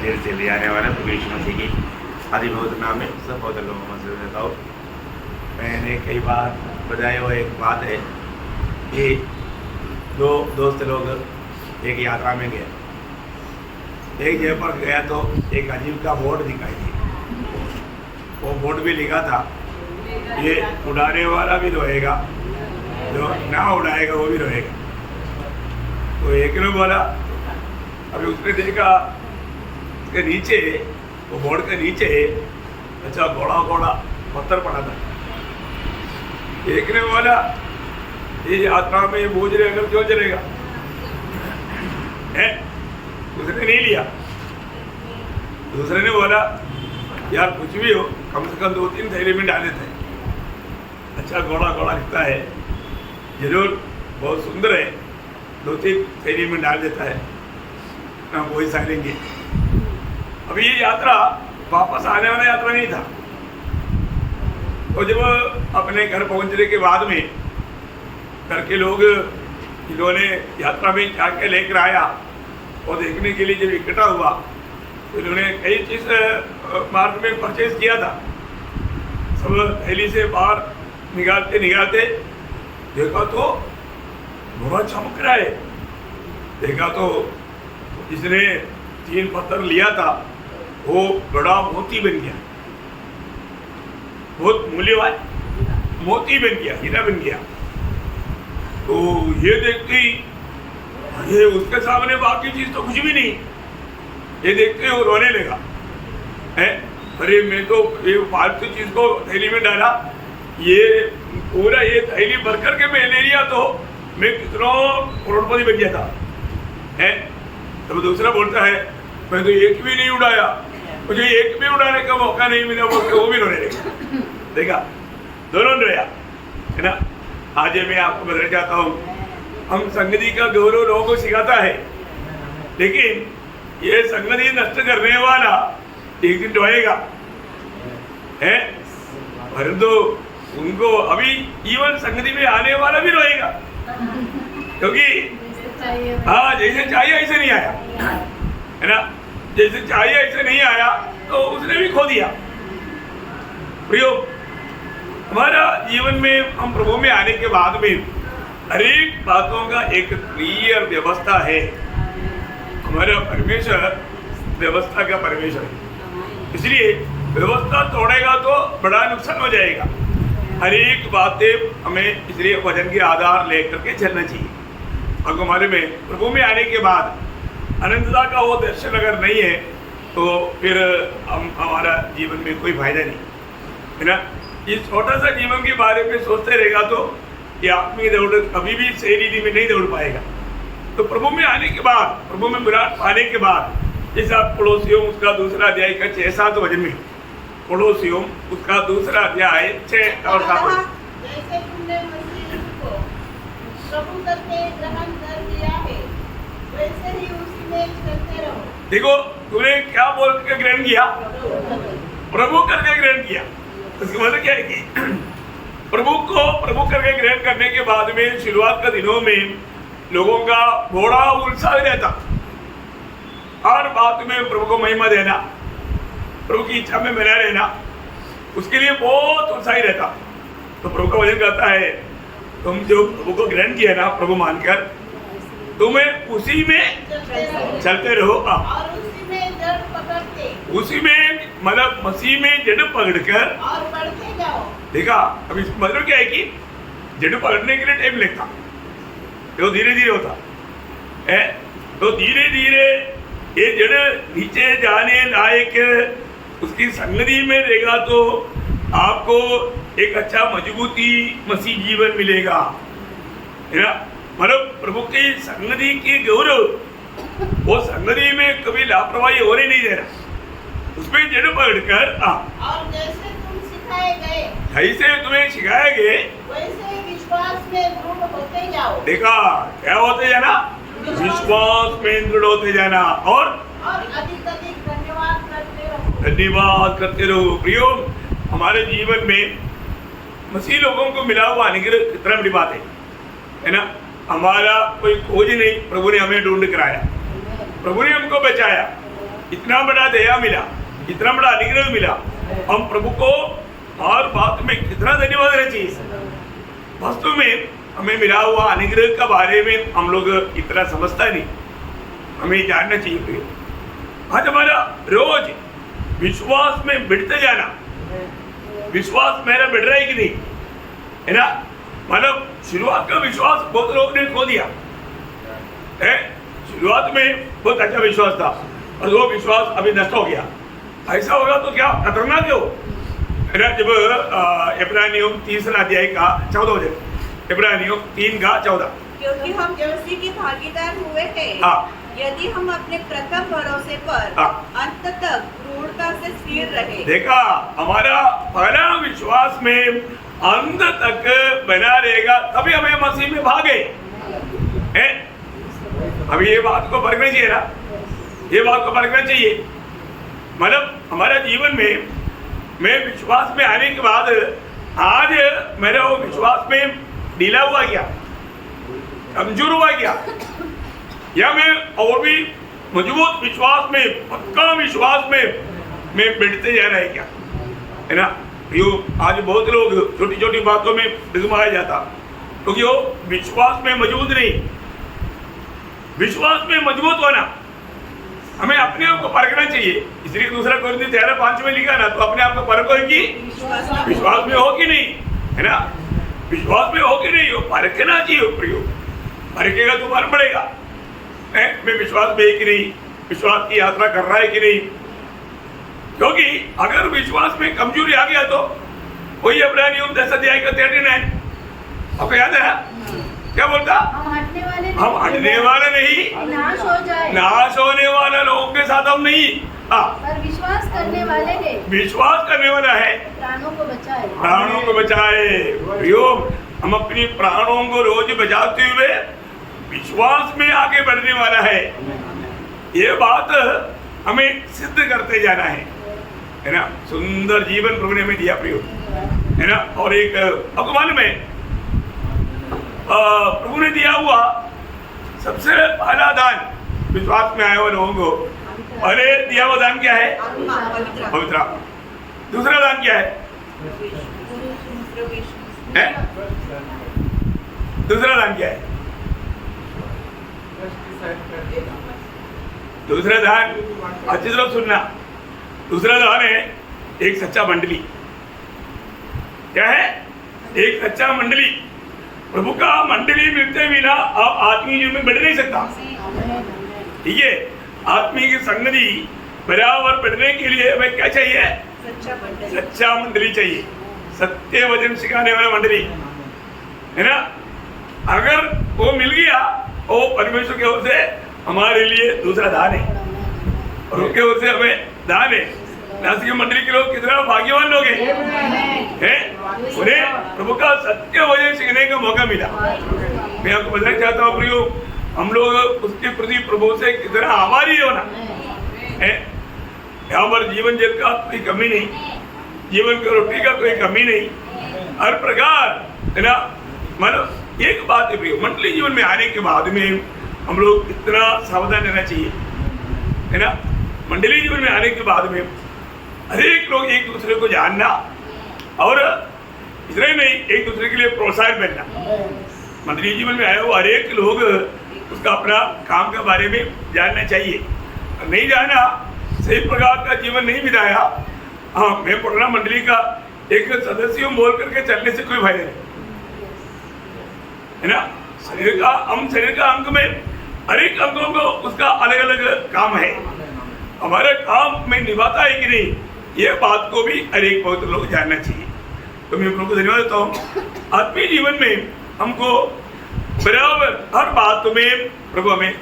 फिर से ले आने वाला प्रभु यीशु मसीह की आदिभूत नाम में सब बहुत लोगों में से देता हूँ। मैंने कई बार बताया हुआ एक बात है कि दो दोस्त लोग एक यात्रा में गए। एक जगह पर गया तो एक अजीब का बोर्ड दिखाई दिया। वो बोर्ड भी लिखा था ये उड़ाने वाला भी रोएगा, जो ना उड़ाएगा वो भी रोएगा। तो एक ने बोला, अभी उसने देखा उसके नीचे, वो बोर्ड के नीचे अच्छा घोड़ा घोड़ा पत्थर पड़ा था। एक ने बोला ये यात्रा में बोझ रहेगा क्यों चलेगा है? उसने नहीं लिया। दूसरे ने बोला यार कुछ भी हो कम से कम 2-3 थैली में डाले थे। अच्छा घोड़ा घोड़ा दिखता है, जरूर बहुत सुंदर है, 2-3 थैली में डाल देता है ना, वही सहेलेंगे। अभी ये यात्रा वापस आने वाला यात्रा नहीं था। तो जब अपने घर पहुंचने के बाद में घर के लोग इन्होंने यात्रा में क्या क्या लेकर आया और देखने के लिए जब इकट्ठा हुआ तो इन्होंने कई चीज़ मार्केट में परचेज किया था। सब थैली से बाहर निकालते निकालते देखा तो घोड़ा चमक रहा है। देखा तो जिसने 3 पत्थर लिया था वो बड़ा मोती बन गया, बहुत मूल्यवान मोती बन गया, हीरा बन गया। तो ये देखते ही अरे उसके सामने बाकी चीज तो कुछ भी नहीं। ये देखते ही वो रोने लगा है, अरे मैं तो ये फालतू चीज को थैली में डाला, ये पूरा ये थैली भर करके मैं ले लिया तो मैं कितना करोड़पति बन गया था है। तो दूसरा बोलता है मैं तो एक भी नहीं उड़ाया, मुझे एक भी उड़ाने का मौका नहीं मिला, वो भी रोने लगा। देखा दोनों रोया है ना। आज मैं आपको बताना चाहता हूँ, हम संगति का गौरव लोगों को सिखाता है, लेकिन ये संगति नष्ट करने वाला एक दिन रोएगा है। परंतु उनको अभी जीवन संगति में आने वाला भी रोएगा, क्योंकि हाँ जैसे चाहिए ऐसे नहीं आया है ना। जैसे चाहिए ऐसे नहीं आया तो उसने भी खो दिया। प्रियो, हमारा जीवन में हम प्रभु में आने के बाद में हर एक बातों का एक क्लियर व्यवस्था है। हमारा परमेश्वर व्यवस्था का परमेश्वर है, इसलिए व्यवस्था तोड़ेगा तो बड़ा नुकसान हो जाएगा। हर एक बातें हमें इसलिए वचन के आधार लेकर के चलना चाहिए। और हमारे में प्रभु में आने के बाद अनंतता का वो दर्शन अगर नहीं है तो फिर हमारा जीवन में कोई फायदा नहीं है ना। इस छोटा सा जीवन के बारे में सोचते रहेगा तो ये आत्मिक दौड़ कभी भी सही रीति में नहीं दौड़ पाएगा। तो प्रभु में आने के बाद, प्रभु में विराट पाने के बाद, जैसा पड़ोसियों उसका दूसरा अध्याय का 6-7 वचन में, पड़ोसियों उसका दूसरा अध्याय 6 और 7 वचन, जैसे तुमने मसीह को प्रभु करके ग्रहण कर लिया है वैसे ही उसी में चलते रहो। देखो तूने क्या बोल के ग्रहण किया? प्रभु करके ग्रहण किया। इसका मतलब क्या है कि प्रभु को प्रभु करके ग्रहण करने के बाद में शुरुआत के दिनों में लोगों का बड़ा उत्साह रहता, हर बात में प्रभु को महिमा देना, प्रभु की इच्छा में बना रहना, उसके लिए बहुत उत्साही रहता। तो प्रभु का वचन कहता है तुम जो प्रभु को ग्रहण किया ना प्रभु मानकर, तुम्हें उसी में चलते रहो और उसी में जड़ पकड़ते, उसी में मतलब मसीह में जड़ पकड़कर और बढ़ते जाओ। देखा अब इसका मतलब क्या है कि जड़ पकड़ने के लिए टाइम लगता, तो धीरे धीरे होता है। तो धीरे धीरे ये जड़ नीचे जाने लायक उसकी संगति में रहेगा तो आपको एक अच्छा मजबूती मसीह जीवन मिलेगा है ना। मतलब प्रभु की संगति की गौरव, वो संगति में कभी लापरवाही होने नहीं देना, उसमें जड़ पकड़कर और जैसे तुम सिखाए गए, ऐसे तुम्हें सिखाए गए वैसे विश्वास में दृढ़ होते जाओ। देखा क्या होते जाना? विश्वास में दृढ़ होते जाना और अधिक अधिक धन्यवाद करते रहो। धन्यवाद करते रहो। प्रियो, हमारे जीवन में मसीह लोगों को मिला हुआ आने के लिए कितना बड़ी बात है ना। हमारा कोई खोज नहीं, प्रभु ने हमें ढूंढ कराया, प्रभु ने हमको बचाया, इतना बड़ा दया मिला, इतना बड़ा अनुग्रह मिला, हम प्रभु को हर बात में कितना धन्यवाद देना चाहिए। वास्तव में हमें मिला हुआ अनुग्रह के बारे में हम लोग इतना समझता नहीं, हमें जानना चाहिए। आज हमारा रोज विश्वास में बढ़ते जाना, विश्वास मेरा बढ़ रहा है कि नहीं, है ना? मतलब शुरुआत का विश्वास बहुत लोग ने खो दिया है। शुरुआत में बहुत अच्छा विश्वास था और वो विश्वास अभी नष्ट हो गया। ऐसा होगा तो क्या खतरनाक है वो, है ना? जब इब्रानियों 3 अध्याय का 14 वचन, इब्रानियों 3 का 14, क्योंकि हम उसी के भागीदार हुए हैं, यदि हम अपने प्रथम भरोसे पर अंत तक दृढ़ता से स्थिर रहे। देखा, हमारा पहला विश्वास में अंत तक बना रहेगा, तभी हमें मसीह में भागे हैं। अभी ये बात को परखना चाहिए ना, ये बात को परखना चाहिए। मतलब हमारा जीवन में मैं विश्वास में आने के बाद आज मेरा वो विश्वास में ढीला हुआ क्या, कमजोर हुआ क्या, या मैं और भी मजबूत विश्वास में, पक्का विश्वास में मैं बढ़ते जा रहा है क्या, है ना? यो आज बहुत लोग छोटी छोटी बातों में डगमगाया जाता, क्योंकि वो विश्वास में मजबूत नहीं। विश्वास में मजबूत होना, हमें अपने आप को परखना चाहिए। इसलिए दूसरा कोरिन्थियों 13:5 में लिखा ना, तो अपने आप को परखो कि विश्वास में हो कि नहीं, है ना? विश्वास में हो कि नहीं, हो परखना चाहिए। प्रयोग परखेगा तो मालूम पड़ेगा मैं विश्वास में है कि नहीं, विश्वास की यात्रा कर रहा है कि नहीं। क्योंकि अगर विश्वास में कमजोरी आ गया तो वही इब्रानियों 10 अध्याय का 39 आपको याद है क्या बोलता? हम हटने वाले नहीं, नाश हो जाए, नाश होने वाले लोगों के साथ हम नहीं, पर विश्वास करने वाले हैं, विश्वास करने वाला है, प्राणों को बचाए, प्राणों को बचाए। प्रयोग हम अपनी प्राणों को रोज बचाते हुए विश्वास में आगे बढ़ने वाला है। ये बात हमें सिद्ध करते जाना है ना? सुंदर जीवन प्रभु ने हमें दिया प्रयोग, है ना? और एक आपको मालूम है प्रभु ने दिया हुआ सबसे पहला दान विश्वास में आए हुए लोगों को, पहले दिया हुआ दान क्या है? पवित्र आत्मा। दूसरा दान क्या है? दूसरा दान क्या है? दूसरा दान अच्छी तरह सुनना, दूसरा दान है एक सच्चा मंडली। क्या है? एक सच्चा मंडली। प्रभु का मंडली मिलते बिना आप आत्मीय जीवन में बढ़ नहीं सकता। ठीक है, आत्मीय की संगति बराबर बढ़ने के लिए हमें क्या चाहिए? सच्चा मंडली चाहिए, सत्य वचन सिखाने वाला मंडली, है ना? अगर वो मिल गया, वो परमेश्वर की ओर से हमारे लिए दूसरा दान है, और उनके ओर से हमें दान है। नासिक मंडली के लोग कितना भाग्यवान लोग हैं, उन्हें प्रभु का सत्य वचन सीखने का मौका मिला। मैं आपको बताना चाहता हूँ प्रियो, हम लोग उसके प्रति प्रभु से कितना आभारी होना है। यहाँ पर जीवन जल का कोई कमी नहीं, जीवन की रोटी का कोई कमी नहीं, हर प्रकार, है ना? मतलब एक बात है प्रियो, मंडली जीवन में आने के बाद में हम लोग इतना सावधान रहना चाहिए, है ना? मंडली जीवन में आने के बाद में हरेक लोग एक दूसरे को जानना, और इतना ही नहीं, एक दूसरे के लिए प्रोत्साहन बनना। मंडली जीवन में आए हुए हरेक लोग उसका अपना काम के बारे में जानना चाहिए। नहीं जाना, सही प्रकार का जीवन नहीं बिताया, हाँ मैं पढ़ना मंडली का एक सदस्य हूँ बोल करके चलने से कोई फायदा नहीं, है ना? शरीर का अंग में हरेक अंगों को उसका अलग अलग काम है, हमारे काम में निभाता है कि नहीं, ये बात को भी हरेक बहुत लोग जानना चाहिए। तो मैं प्रभु को धन्यवाद देता हूँ। आत्मीय जीवन में हमको बराबर हर बात में प्रभु हमें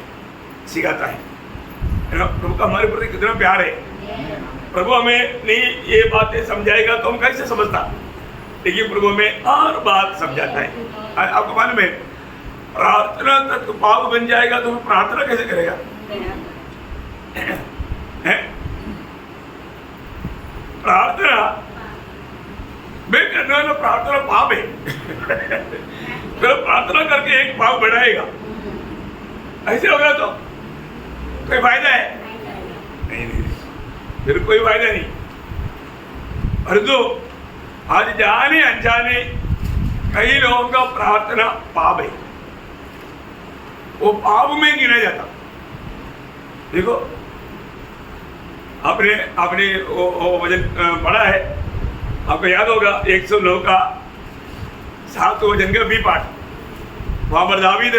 सिखाता है ना? प्रभु का हमारे प्रति कितना प्यार है। प्रभु हमें नहीं ये बातें समझाएगा तो हम कैसे समझता, लेकिन प्रभु हमें हर बात समझाता है। आपको मालूम है, प्रार्थना तक पाप बन जाएगा तो प्रार्थना कैसे करेगा? प्रार्थना मैं करने वाला प्रार्थना पाप है फिर प्रार्थना करके एक पाप बढ़ाएगा, ऐसे होगा तो कोई फायदा है? नहीं, फिर कोई फायदा नहीं। परंतु आज जाने अनजाने कई लोगों का प्रार्थना पाप है, वो पाप में गिना जाता। देखो आपने आपने वो वजन पढ़ा है, आपको याद होगा 109 का 7 वजन का भी पाठ, वहां पर दावीद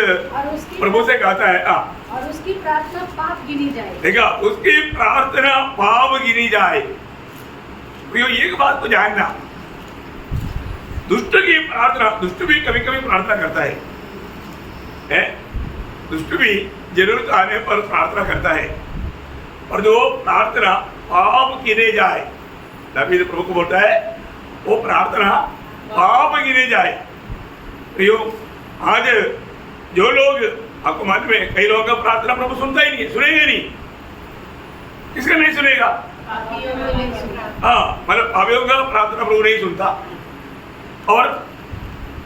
प्रभु से कहता है और उसकी प्रार्थना पाप गिनी जाए। देखा, उसकी प्रार्थना पाप गिनी जाए। तो एक बात तो जानना, दुष्ट की प्रार्थना, दुष्ट भी कभी कभी प्रार्थना करता है? दुष्ट भी जरूरत आने पर प्रार्थना करता है, और जो प्रार्थना पाप गिने जाए, दावीद प्रभु को बोलता है वो प्रार्थना पाप गिने जाए। प्रियो, आज जो लोग, आपको मालूम है कई लोगों का प्रार्थना प्रभु सुनता ही नहीं, सुनेगा नहीं। किसका नहीं सुनेगा? हाँ, मतलब पापियों का प्रार्थना प्रभु नहीं सुनता। और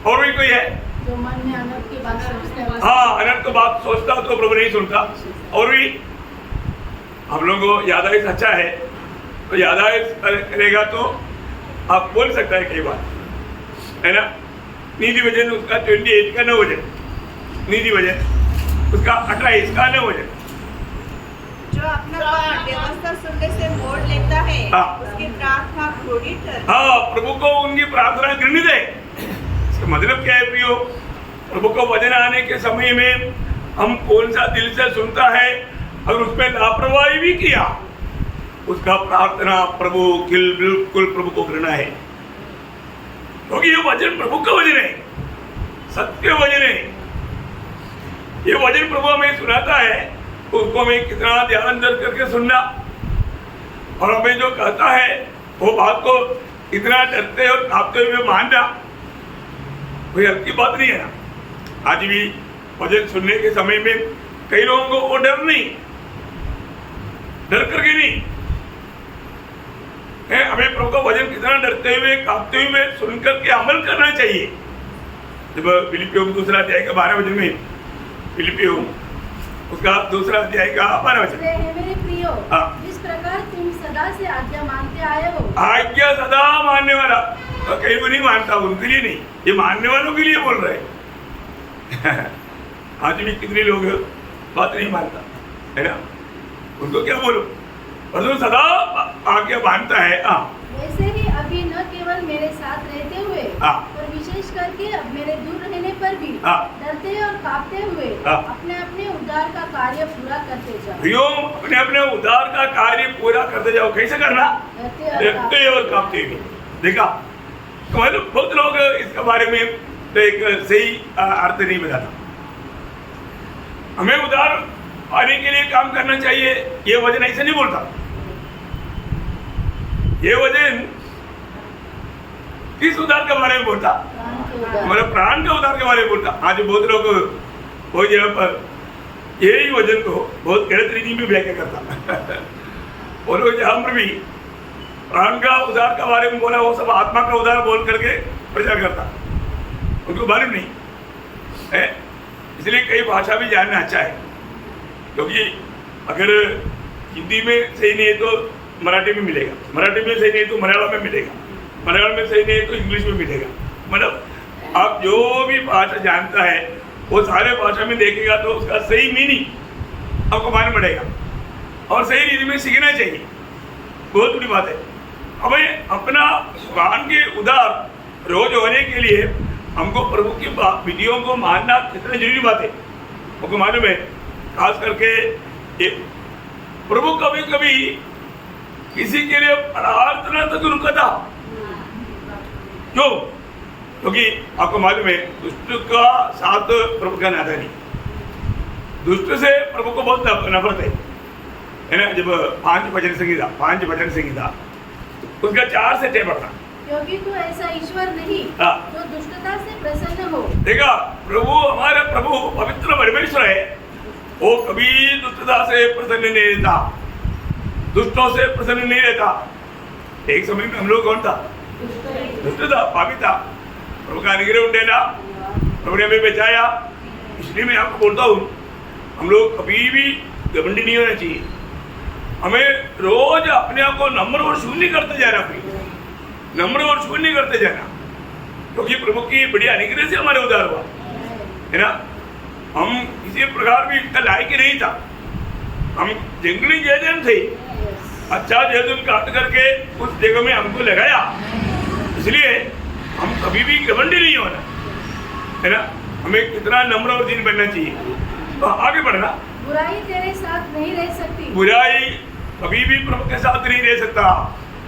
भी कोई है जो मन में अनर्थ की बात सोचता है, हाँ, अनर्थ की बात सोचता तो प्रभु नहीं सुनता। और भी हम लोगों को यादाइश अच्छा है, तो यादाइश करेगा तो आप बोल सकता है कई बार, है ना। नीति वजन उसका 28 का 9 वजन, नीति वजन उसका 28 का 9 वजन। जो अपना पाठ व्यवस्था सुनने से मोड़ लेता है, उसकी प्रार्थना घृणित है। हाँ, प्रभु को उनकी प्रार्थना घृणित है। इसका मतलब क्या है प्रियो? प्रभु को वचन आने के समय में हम कौन सा दिल से सुनता है, अगर उसमें लापरवाही भी किया, उसका प्रार्थना प्रभु बिल्कुल प्रभु को घृणा है, क्योंकि ये वचन प्रभु का वचन है, सत्य वचन है। ये वचन प्रभु हमें सुनाता है, उसको हमें कितना ध्यान दर करके सुनना, और हमें जो कहता है वो बात को इतना डरते और कांपते हुए मानना, कोई हल्की बात नहीं है ना। आज भी वचन सुनने के समय में कई लोगों को वो डर नहीं, डर करके नहीं है, हमें प्रभु का वचन कितना डरते हुए कांपते हुए सुन करके अमल करना चाहिए। जब फिलिपियों 2 अध्याय का 12 वचन में, फिलिपियों उसका 2 अध्याय का 12 वचन, मेरे प्रियो, जिस प्रकार तुम सदा से आज्ञा मानते आए हो, आज्ञा सदा मानने वाला, कहीं को नहीं मानता, उनके लिए नहीं, ये मानने वालों के लिए बोल रहे हैं। आज भी कितने लोग बात नहीं मानता है ना, उनको क्या बोलो, और जो सदा आज्ञा मानता है। वैसे ही अभी न केवल मेरे साथ रहते हुए, पर विशेष करके अब मेरे दूर रहने पर भी डरते और कांपते हुए अपने अपने उद्धार का कार्य पूरा करते जाओ। अपने अपने उद्धार का कार्य पूरा करते जाओ। कैसे करना? डरते और कांपते हुए। देखा, बहुत लोग इसके बारे में तो एक सही अर्थ नहीं बताता। हमें उद्धार पाने के लिए काम करना चाहिए, ये वचन ऐसे नहीं बोलता। ये वचन किस उद्धार के बारे में बोलता? हमारे प्राण के उद्धार के बारे में बोलता। आज बहुत लोग बहुत जगह पर यही वचन को बहुत गलत रीति में व्याख्या करता। वो लोग जहाँ पर भी प्राण का उद्धार के बारे में बोला, वो सब आत्मा का उद्धार बोल करके प्रचार करता, उनको मालूम नहीं है। इसलिए कई भाषा भी जानना अच्छा है, क्योंकि अगर हिंदी में सही नहीं है तो मराठी में मिलेगा, मराठी में सही नहीं तो मलयालम में मिलेगा, मलयालम में सही नहीं तो इंग्लिश में मिलेगा। मतलब आप जो भी भाषा जानता है वो सारे भाषा में देखेगा तो उसका सही मीनिंग आपको मालूम पड़ेगा, और सही रीति में सीखना चाहिए। बहुत बड़ी बात है। हमें अपना प्राण के उद्धार रोज होने के लिए हमको प्रभु की विधियों को मानना कितना जरूरी बात है। आपको मालूम है, खास करके प्रभु कभी कभी किसी के लिए प्रार्थना तक रुकता। क्यों? क्योंकि आपको मालूम है दुष्ट का साथ प्रभु का नाता नहीं, दुष्ट से प्रभु को बहुत नफरत है ना। जब 5 भजन संगीता उसका 4 से 6 पढ़ना, क्योंकि तू ऐसा ईश्वर नहीं जो दुष्टता से प्रसन्न हो। देखा, प्रभु हमारा प्रभु पवित्र परमेश्वर है, वो कभी दुष्टता से प्रसन्न नहीं रहता, दुष्टों से प्रसन्न नहीं रहता। एक समय में हम लोग कौन था? दुष्ट था, पापी था। प्रभु का अनुग्रह उंडेला, प्रभु ने हमें बचाया। इसलिए मैं आपको बोलता हूँ, हम लोग कभी भी घमंडी नहीं होना चाहिए। हमें रोज अपने आप को नम्र और शून्य करते जाना प्रिय, नम्र और शून्य करते जाना, क्योंकि प्रभु की बड़ी अनुग्रह से हमारे उद्धार हुआ है ना। हम किसी प्रकार भी इसका लायक ही नहीं था, हम जंगली जैतून थे, अच्छा जैतून काट करके उस जगह में हमको लगाया, इसलिए हम कभी भी घमंडी नहीं होना है ना। हमें कितना नम्र और दीन बनना चाहिए। तो आगे बढ़ना, बुराई तेरे साथ नहीं रह सकती, बुराई कभी भी प्रभु के साथ नहीं रह सकता।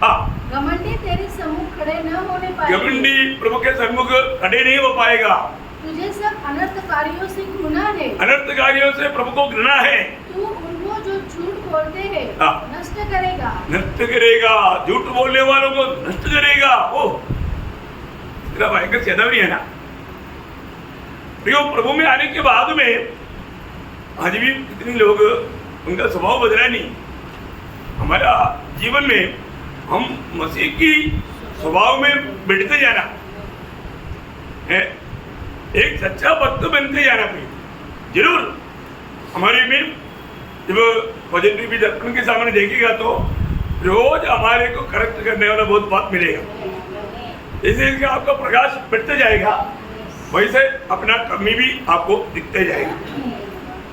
हाँ, घमंडी तेरे सम्मुख खड़े न होने पाएंगे, घमंडी प्रभु के सम्मुख खड़े नहीं हो पाएगा। तुझे सब अनर्थकारियों से घृणा है, अनर्थकारियों से प्रभु को घृणा है। तू उनको जो झूठ बोलते हैं हाँ। नष्ट करेगा, नष्ट करेगा, झूठ बोलने वालों को नष्ट करेगा। ओ इसका भयंकर चेतावनी है ना प्रियो। प्रभु में आने के बाद में आज भी कितने लोग उनका स्वभाव बदला नहीं। हमारा जीवन में हम मसीह की स्वभाव में बढ़ते जाना है, एक सच्चा भक्त बनते जाना प्रिय। जरूर हमारे में जब भजन टीवी दर्पण के सामने देखेगा तो रोज हमारे को करेक्ट करने वाला बहुत बात मिलेगा। जैसे आपका प्रकाश बढ़ते जाएगा वैसे अपना कमी भी आपको दिखते जाएगा,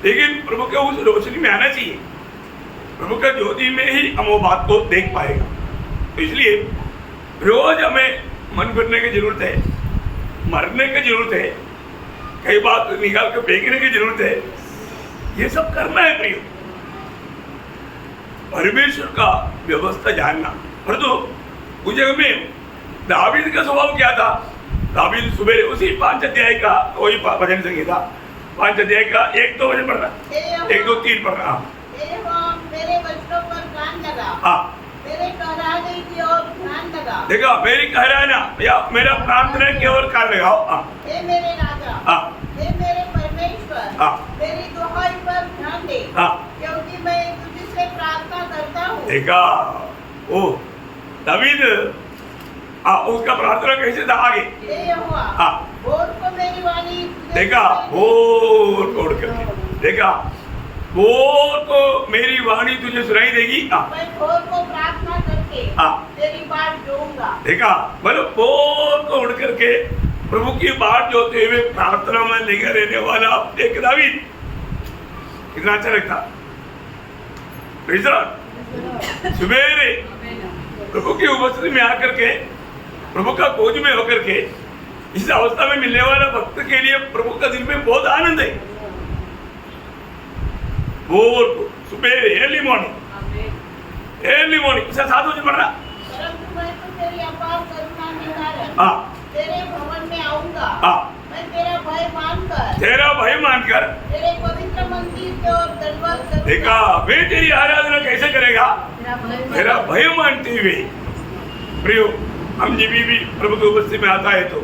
लेकिन प्रभु के उस रोशनी में आना चाहिए। प्रभु का ज्योति में ही हम वो बात को देख पाएगा। तो इसलिए रोज हमें मन करने की जरूरत है, मरने की जरूरत है, कई बात निकाल कर फेंकने की जरूरत है। ये सब करना है प्रिय, परमेश्वर का व्यवस्था जानना। परंतु उस जगह में दावीद का स्वभाव क्या था? दावीद सुबह उसी 5 अध्याय का वही भजन संगीता 5 अध्याय का 1-2 वचन पढ़ना, 1-2-3 पढ़ना। मेरे वचनों पर कान लगा, हाँ, मेरे कहराने की ओर ध्यान लगा। देखा, मेरी कहराना या मेरा प्रार्थना की ओर कान लगाओ। हाँ, हे मेरे राजा, हाँ, हे मेरे परमेश्वर, हाँ, मेरी दुहाई पर ध्यान दे, हाँ, क्योंकि मैं तुझसे प्रार्थना करता हूँ। देखा, ओ दावीद उसका प्रार्थना कैसे था आगे? हे यहोवा, हाँ, भोर को मेरी वाणी तुझे देखा, सुनाई भोर को उड़ करके देखा, भोर को मेरी वाणी तुझे सुनाई देगी। हाँ, मैं भोर को प्रार्थना करके हाँ, तेरी बाट जोऊंगा। देखा, मतलब भोर को उड़ करके प्रभु की बाट जोते हुए प्रार्थना में लेकर रहने वाला एक दावीद कितना अच्छा लगता। सवेरे प्रभु की उपस्थिति में आकर के, प्रभु का खोज में होकर के इस अवस्था में मिलने वाला भक्त के लिए प्रभु का दिल में बहुत आनंद है। भोर को, सुबह, अर्ली मॉर्निंग इसका 7 बजे पढ़ना। परंतु मैं तो तेरी अपार करुणा के कारण हाँ, तेरे भवन में आऊंगा। हाँ, मैं तेरा भय मानकर तेरे पवित्र मंदिर की ओर दंडवत करूंगा। देखा, वे तेरी आराधना कैसे करेगा? मेरा भय मानते हुए। प्रियो, हम जब भी प्रभु की उपस्थिति में आता है तो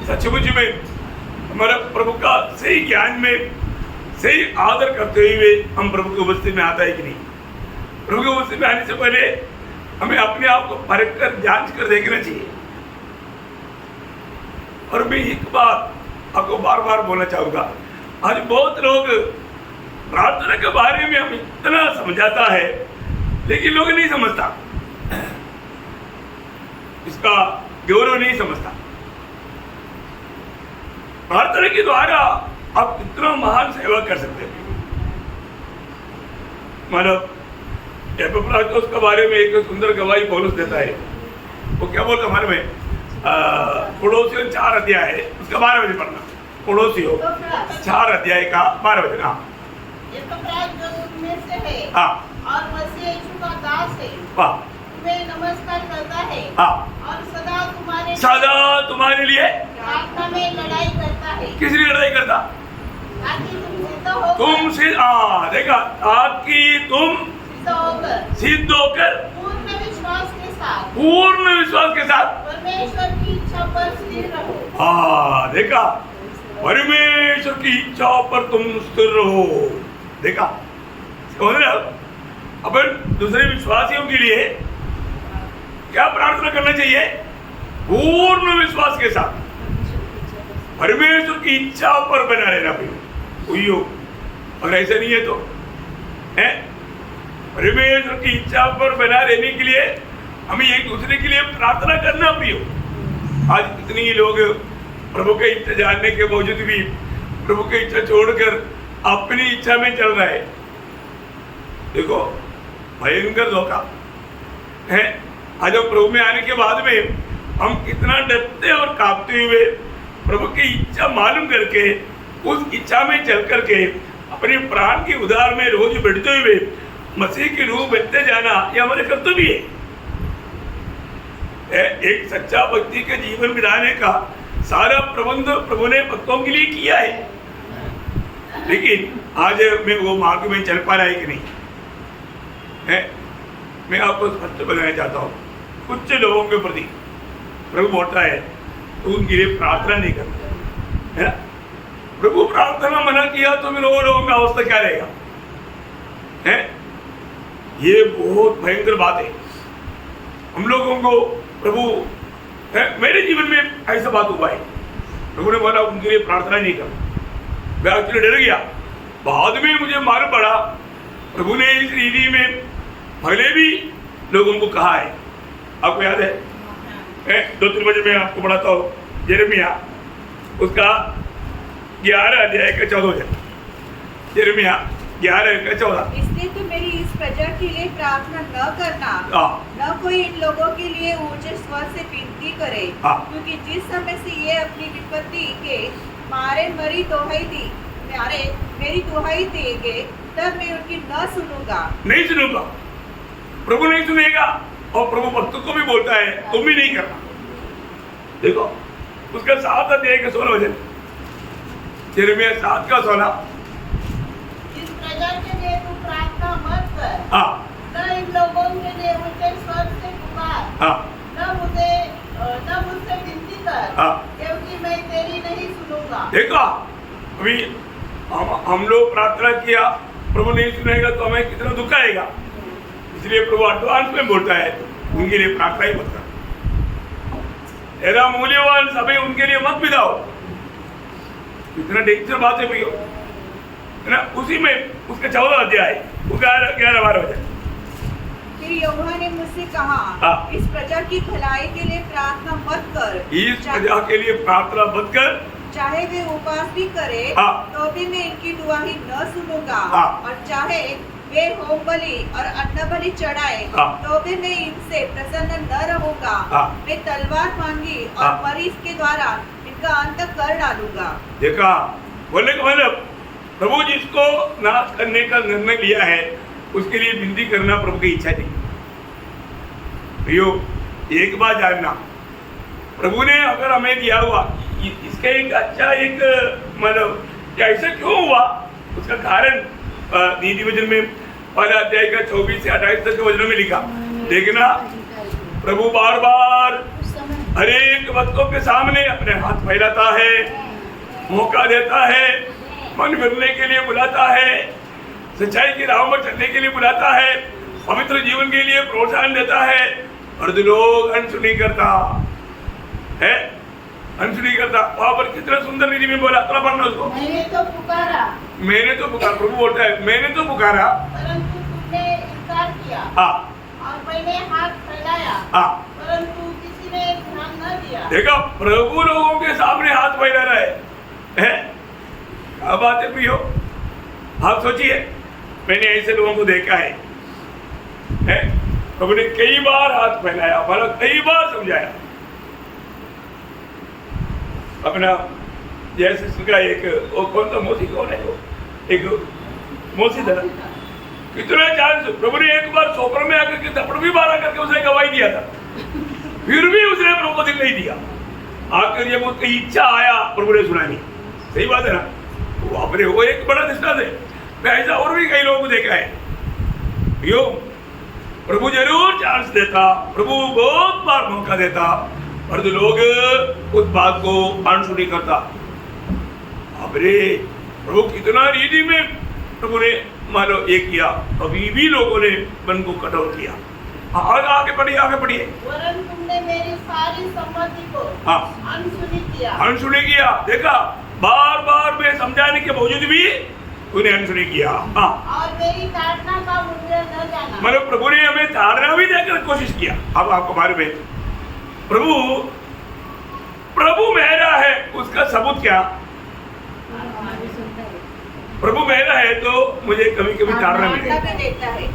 सचमुच में हमारा प्रभु का सही ज्ञान में सही आदर करते हुए हम प्रभु की उपस्थिति में आता है कि नहीं? प्रभु की उपस्थिति में आने से पहले हमें अपने आप को परख कर जांच कर देखना चाहिए। और मैं एक बात आपको बार बार बोलना चाहूंगा, आज बहुत लोग प्रार्थना के बारे में हम इतना समझाता है लेकिन लोग नहीं समझता, इसका गौरव नहीं समझता। प्रार्थना के द्वारा आप कितना महान सेवा कर सकते हैं। मतलब एपिफ्राटोस के बारे में एक सुंदर गवाही पौलुस देता है। वो क्या बोलता हमारे में पड़ोसियों 4 अध्याय है, उसका 12 बजे पढ़ना। पड़ोसियों 4 अध्याय का 12 बजे। हाँ, एपिफ्राटोस जो उनमें से है, हाँ, और मसीह यीशु का दास है, वाह, तुम्हें नमस्कार करता है, हाँ, और सदा तुम्हारे लिए प्रार्थना में लड़ाई करता है। किस लिए लड़ाई करता? ताकि तुम सिद्ध होकर, देखा, ताकि तुम सिद्ध होकर पूर्ण विश्वास के साथ परमेश्वर की इच्छा पर स्थिर रहो। हाँ, देखा, परमेश्वर की इच्छा पर तुम स्थिर रहो। देखा, समझ रहे हो? अपन दूसरे विश्वासियों के लिए क्या प्रार्थना करना चाहिए? पूर्ण विश्वास के साथ परमेश्वर की इच्छा पर बना रहना। भाई, अगर ऐसा नहीं है तो है परमेश्वर की इच्छा पर बना रहने के लिए हमें एक दूसरे के लिए प्रार्थना करना प्रियो। आज कितनी लोग प्रभु की इच्छा जानने के बावजूद भी प्रभु की इच्छा छोड़कर अपनी इच्छा में चल रहा है। देखो भयंकर धोखा है। आज हम प्रभु में आने के बाद में हम कितना डरते और कांपते हुए प्रभु की इच्छा मालूम करके उस इच्छा में चल करके अपने प्राण के उधार में रोज बढ़ते हुए मसीह के रूप बनते जाना यह हमारे कर्तव्य है। एक सच्चा भक्ति के जीवन बिताने का सारा प्रबंध प्रभु ने भक्तों के लिए किया है। लेकिन आज मैं वो मार्ग में चल पा रहा है कि नहीं है। मैं आपको स्पष्ट बताना चाहता हूँ, कुछ लोगों के प्रति प्रभु बोलता है तो उनके लिए प्रार्थना नहीं करता है ना। प्रभु प्रार्थना मना किया तो फिर वो लोगों का अवस्था क्या रहेगा है। ये बहुत भयंकर बात है। हम लोगों को प्रभु है, मेरे जीवन में ऐसा बात हुआ है। प्रभु ने बोला उनके लिए प्रार्थना नहीं कर। मैं एक्चुअली डर गया। बाद में मुझे मालूम पड़ा प्रभु ने इस रीति में पहले भी लोगों को कहा है। आपको याद है 2-3 बजे मैं आपको पढ़ाता हूँ यिर्मयाह उसका 11 अध्याय का 14 वचन। यिर्मयाह 11 का 14। इसलिए तो मेरी इस प्रजा के लिए प्रार्थना न करना, न कोई इन लोगों के लिए ऊंचे स्वर से विनती करे, क्योंकि जिस समय से ये अपनी विपत्ति के मारे मेरी दुहाई देंगे तब मैं उनकी न सुनूंगा। नहीं सुनूंगा, प्रभु नहीं सुनेगा। और प्रभु भक्तों को भी बोलता है तुम भी नहीं करना। देखो उसका 7 अध्याय का 16 वचन। यिर्मयाह 7 का 16। इस प्रजा के लिए तू प्रार्थना मत कर, हाँ न इन लोगों के लिए ऊंचे स्वर से पुकार, हाँ न मुझसे विनती कर, हाँ क्योंकि मैं तेरी नहीं सुनूंगा। देखा अभी हम लोग प्रार्थना किया प्रभु नहीं सुनेगा तो हमें कितना दुख आएगा। इसलिए प्रभु एडवांस में बोलता है उनके लिए प्रार्थना ही मत कर। ऐसा मूल्यवान समय उनके लिए मत बिताओ। इतना डेंजर बात है भैया है ना। उसी में उसका 14 अध्याय 11-12 वचन। फिर यहोवा ने मुझसे कहा, इस प्रजा की भलाई के लिए प्रार्थना मत कर। इस प्रजा के लिए प्रार्थना मत कर, चाहे वे उपवास भी करे तो भी मैं इनकी दुआही न सुनूंगा, और चाहे वे होम बलि और अन्न बलि चढ़ाए तो भी मैं इनसे प्रसन्न न रहूंगा। मैं तलवार मांगी और मरीज के द्वारा इनका अंत कर डालूंगा। देखा बोले मतलब प्रभु जिसको नाश करने का निर्णय लिया है उसके लिए विनती करना प्रभु की इच्छा थी। भैया एक बात जानना, प्रभु ने अगर हमें दिया हुआ इसका एक अच्छा एक मतलब ऐसा क्यों हुआ उसका कारण नीति वचन में 1 अध्याय का 24 से 28 तक के वचनों में लिखा। देखना प्रभु बार बार हर एक भक्तों के सामने अपने हाथ फैलाता है, मौका देता है, मन फिरने के लिए बुलाता है, सच्चाई की राह में चलने के लिए बुलाता है, पवित्र जीवन के लिए प्रोत्साहन देता है। और जो लोग अनसुनी करता है, अनसुनी करता। वहां पर कितना सुंदर रीति में बोला, थोड़ा पढ़ना उसको। मैंने तो पुकारा, प्रभु बोलता है मैंने तो पुकारा परंतु तुमने इनकार किया। और मैंने हाथ फैलाया, परंतु किसी ने ध्यान न दिया। देखा प्रभु लोगों के सामने हाथ फैला रहा है। क्या बात है प्रियो, आप सोचिए मैंने ऐसे लोगों को देखा है। प्रभु ने कई बार हाथ फैलाया, मतलब कई बार समझाया। अपना जैसे उसका एक वो कौन सा मौसी कौन है, वो एक मौसी था, कितना चांस प्रभु ने एक बार सोपर में आकर के थप्पड़ भी मारा करके उसने गवाही दिया था, फिर भी उसने प्रभु को दिल नहीं दिया। आकर जब उसकी इच्छा आया प्रभु ने सुना नहीं। सही बात है ना, वो अपने वो एक बड़ा दृष्टांत है। ऐसा और भी कई लोगों को देखा है। यो प्रभु जरूर चांस देता, प्रभु बहुत बार मौका देता, और जो लोग उस बात को अनसुनी करता। अबरे प्रभु कितना रीति में प्रभु ने मानो ये किया, अभी भी लोगों ने मन को कठोर किया। आगे बढ़िए। वरन तुमने मेरी सारी सम्मति को अनसुनी किया। देखा बार बार मैं समझाने के बावजूद भी तूने अनसुनी किया। हाँ, और मेरी ताड़ना का मूल्य न जाना। मतलब प्रभु ने हमें ताड़ना भी देकर कोशिश किया। अब आपको मालूम है प्रभु मेरा है, उसका सबूत क्या? प्रभु मेरा है तो मुझे कभी कभी ताड़ना मिलेगा। देता है।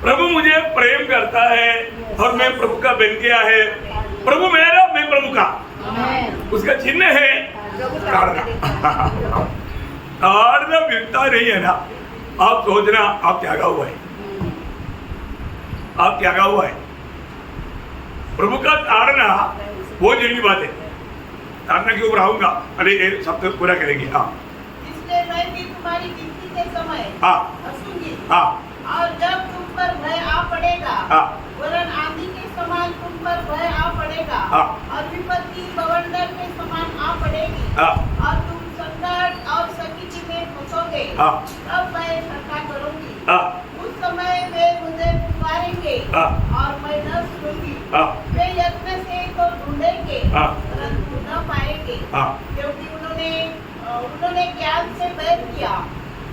प्रभु मुझे प्रेम करता है और मैं प्रभु का बन गया है। प्रभु मेरा, मैं प्रभु का। उसका चिन्ह है ताड़ना। ताड़ना मिलता नहीं है ना। आप सोचना आप त्यागा हुआ है, आप त्यागा हुआ है। प्रभु का ताड़ना बहुत जरूरी बात है। ताड़ना के ऊपर आऊंगा, अरे ये सब तो पूरा करेंगे। हाँ, इसलिए मैं भी तुम्हारी गिनती के समय हाँ, हंसूंगी। हाँ, और जब तुम पर भय आ पड़ेगा, हाँ, वरन आंधी के समान तुम पर भय आ पड़ेगा, हाँ, और विपत्ति बवंडर के समान आ पड़ेगी, हाँ, और तुम संकट और सकीची में फंसोगे, हाँ, तब मैं ठट्ठा करूंगी। हाँ, उस समय वे मुझे पुकारेंगे हाँ, और मैं न सुनूंगी। हाँ, वे यत्न से तो ढूंढेंगे हाँ, परंतु न पाएंगे, हाँ, क्योंकि उन्होंने ज्ञान से बैर किया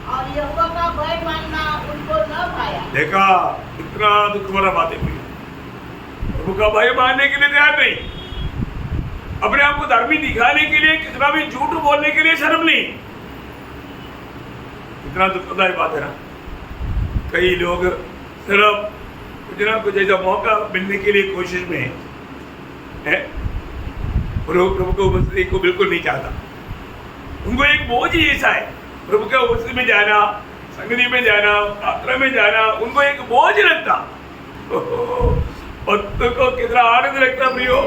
और यहोवा का भय मानना उनको न पाया। देखा इतना दुख भरा बात है। प्रभु का भय मानने के लिए तैयार नहीं, अपने आप को धर्मी दिखाने के लिए कितना भी झूठ बोलने के लिए शर्म नहीं। इतना दुखदायक बात है ना। कई लोग सिर्फ कुछ ना कुछ ऐसा मौका मिलने के लिए कोशिश में है। प्रभु को उपस्थिति को बिल्कुल नहीं चाहता। उनको एक बोझ ही ऐसा है, प्रभु के उपस्थिति में जाना, संगति में जाना, यात्रा में जाना, उनको एक बोझ लगता। भक्त को कितना आनंद लगता प्रियो।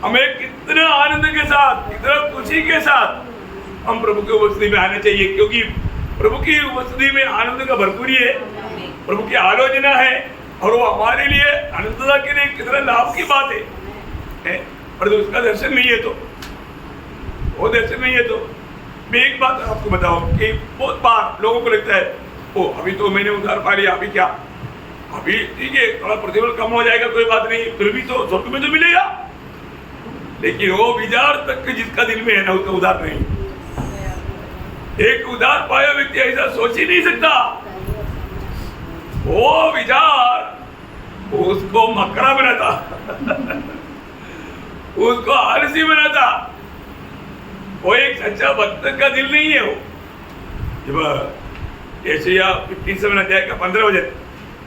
हमें कितना आनंद के साथ, कितना खुशी के साथ हम प्रभु की उपस्थिति में आना चाहिए, क्योंकि प्रभु की उपस्थिति में आनंद का भरपूरी है, प्रभु की आलोचना है, और वो हमारे लिए अनंतता के लिए कितना लाभ की बात है। और तो उसका दर्शन नहीं है तो, वो दर्शन नहीं है तो मैं एक बात आपको बताऊं कि बहुत बार लोगों को लगता है ओ अभी तो मैंने उधार पा लिया, अभी क्या, अभी ठीक है थोड़ा प्रतिफल कम हो जाएगा, कोई बात नहीं, फिर भी तो स्वर्ग में तो मिलेगा। लेकिन वो विचार तक जिसका दिल में है ना, उसका उधार नहीं। एक उधार पाया व्यक्ति ऐसा सोच ही नहीं सकता। वो विचार उसको मकरा बनाता, उसको आलसी बनाता। वो एक सच्चा भक्त का दिल नहीं है। वो जब यशायाह 57 अध्याय का 15 वचन,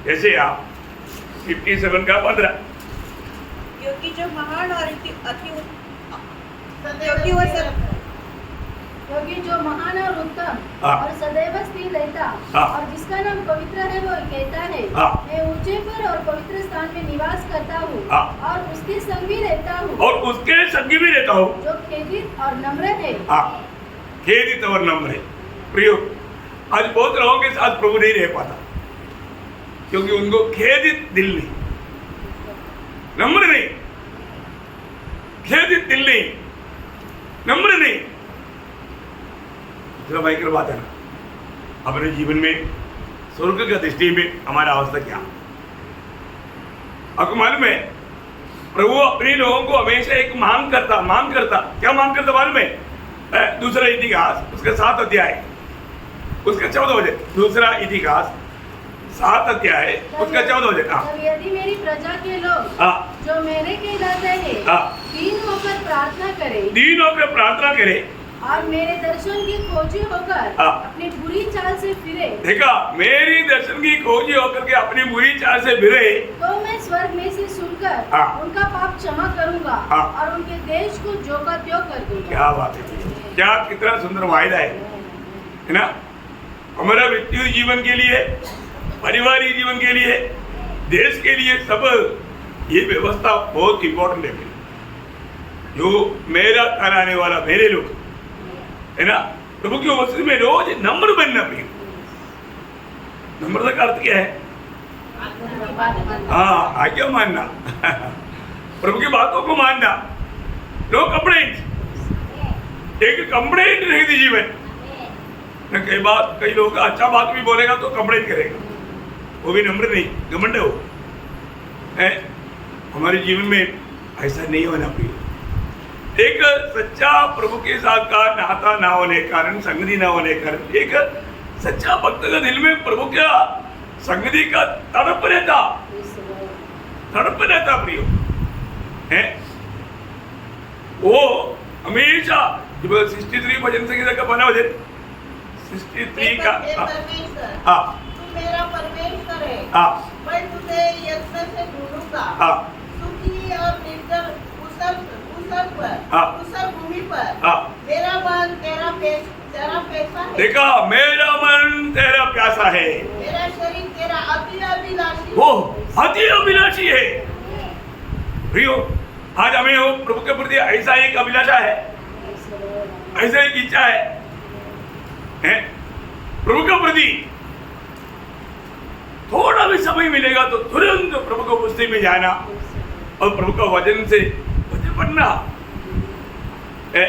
यशायाह 57 का 15, क्योंकि जो महान और क्योंकि जो महान और उत्तम हाँ। और सदैव स्थिर रहता हाँ। और जिसका नाम पवित्र है वो कहता है हाँ। मैं ऊंचे पर और पवित्र स्थान में निवास करता हूँ हाँ। और उसके संग भी रहता हूँ, और उसके संगी भी रहता हूँ जो खेदित और नम्र है। हाँ, खेदित और नम्र है। प्रियो, आज बहुत लोगों के साथ प्रभु नहीं रह पाता, क्योंकि उनको खेदित दिल नहीं, नम्र नहीं, खेदित दिल नहीं, नम्र नहीं। इतना भयंकर बात है ना। अपने जीवन में स्वर्ग का दृष्टि में हमारा अवस्था क्या? आपको मालूम है प्रभु अपने लोगों को हमेशा एक मांग करता क्या मांग करता मालूम है? दूसरा इतिहास उसका 7 अध्याय उसका 14 वचन, दूसरा इतिहास 7 अध्याय उसका 14 वचन। तब यदि मेरी प्रजा के लोग हाँ, जो मेरे कहलाते हैं हाँ, दीन होकर प्रार्थना करे और मेरे दर्शन की खोजी होकर हाँ। अपनी बुरी चाल से फिरे, देखा, मेरी दर्शन की खोजी होकर के अपनी बुरी चाल से फिरे तो मैं स्वर्ग में से सुनकर हाँ। उनका पाप क्षमा करूंगा हाँ। और उनके देश को जो का त्यों कर दूंगा। क्या बात है, क्या कितना सुंदर वायदा है ना। हमारा व्यक्तिगत जीवन के लिए, पारिवारिक जीवन के लिए, देश के लिए, सब ये व्यवस्था बहुत इंपॉर्टेंट है। जो मेरा कहलाने वाला मेरे लोग है ना, प्रभु की उपस्थिति में रोज नम्र बनना भी। नम्रता का अर्थ क्या है? हाँ, आज्ञा मानना, प्रभु की बातों को मानना, नो कंप्लेंट। एक कंप्लेंट नहीं थी जीवन न। कई लोग अच्छा बात भी बोलेगा तो कंप्लेंट करेगा, वो भी नम्र नहीं, घमंड हो। हमारे जीवन में ऐसा नहीं होना चाहिए। एक सच्चा प्रभु के साथ का नाता ना होने के कारण, संगति ना होने के कारण, एक सच्चा भक्त का दिल में प्रभु का संगति का तड़प रहता प्रियो है। वो हमेशा जब 63 भजन संगीता का बना भजन 63 का हाँ तू मेरा परमेश्वर है, हाँ मैं तुझे यत्न से ढूंढूंगा, हाँ सुखी और निर्जल हाँ। कुशल भूमि पर हाँ। मेरा मन तेरा पैसा है, देखा मेरा मन तेरा प्यासा है, मेरा शरीर तेरा अति अभिलाषी वो अति अभिलाषी है। प्रियो आज हमें वो प्रभु के प्रति ऐसा एक अभिलाषा है, ऐसा एक इच्छा है प्रभु के प्रति थोड़ा भी समय मिलेगा तो तुरंत प्रभु को पुस्तक में जाना और प्रभु का वचन से वचन पढ़ना है।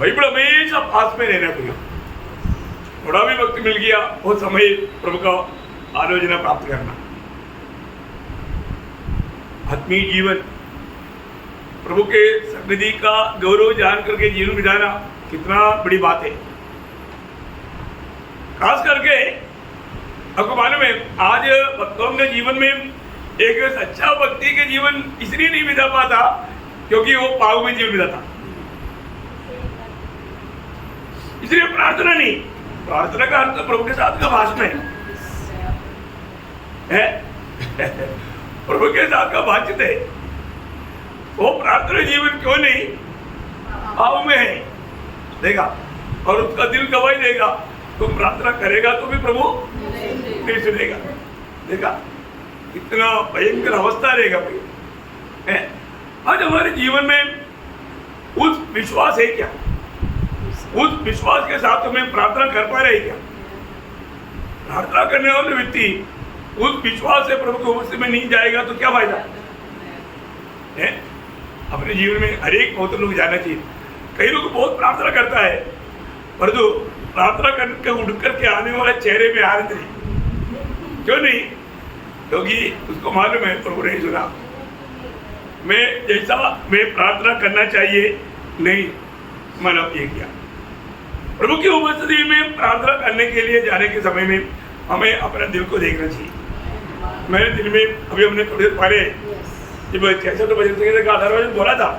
बाइबल हमेशा पास में रहना प्रियो। थोड़ा भी वक्त मिल गया वो समय प्रभु का आलोचना प्राप्त करना। आत्मीय जीवन प्रभु के सन्निधि का गौरव जान करके जीवन बिताना कितना बड़ी बात है। खास करके आपको मालूम है आज भक्तों के जीवन में एक सच्चा भक्ति के जीवन इसलिए नहीं बिता पाता क्योंकि वो पाव में जीवन बिताता, इसलिए प्रार्थना नहीं। प्रार्थना का अर्थ प्रभु के साथ का भाषण है प्रभु के साथ का बातचीत है। वो प्रार्थना जीवन क्यों नहीं पाव में है देगा और उसका दिल गवाही देगा। तुम प्रार्थना करेगा तो भी प्रभु नहीं सुनेगा। देखा कितना भयंकर अवस्था रहेगा भाई। आज हमारे जीवन में उस विश्वास है क्या? उस विश्वास के साथ हमें प्रार्थना कर पा रहे क्या? प्रार्थना करने वाले व्यक्ति उस विश्वास से प्रभु के उपस्थिति में नहीं जाएगा तो क्या फायदा है? अपने जीवन में हर एक बहुत लोग जाना चाहिए। कई लोग बहुत प्रार्थना करता है परंतु प्रार्थना करके उठ करके आने वाले चेहरे में आनंद नहीं। क्यों नहीं? क्योंकि उसको मालूम है प्रभु नहीं सुना। मैं जैसा मैं प्रार्थना करना चाहिए नहीं मतलब ये किया। प्रभु की उपस्थिति में प्रार्थना करने के लिए जाने के समय में हमें अपने दिल को देखना चाहिए। मेरे दिल में अभी हमने थोड़ी देर पहले जब 66 भजन का आधार बोला था,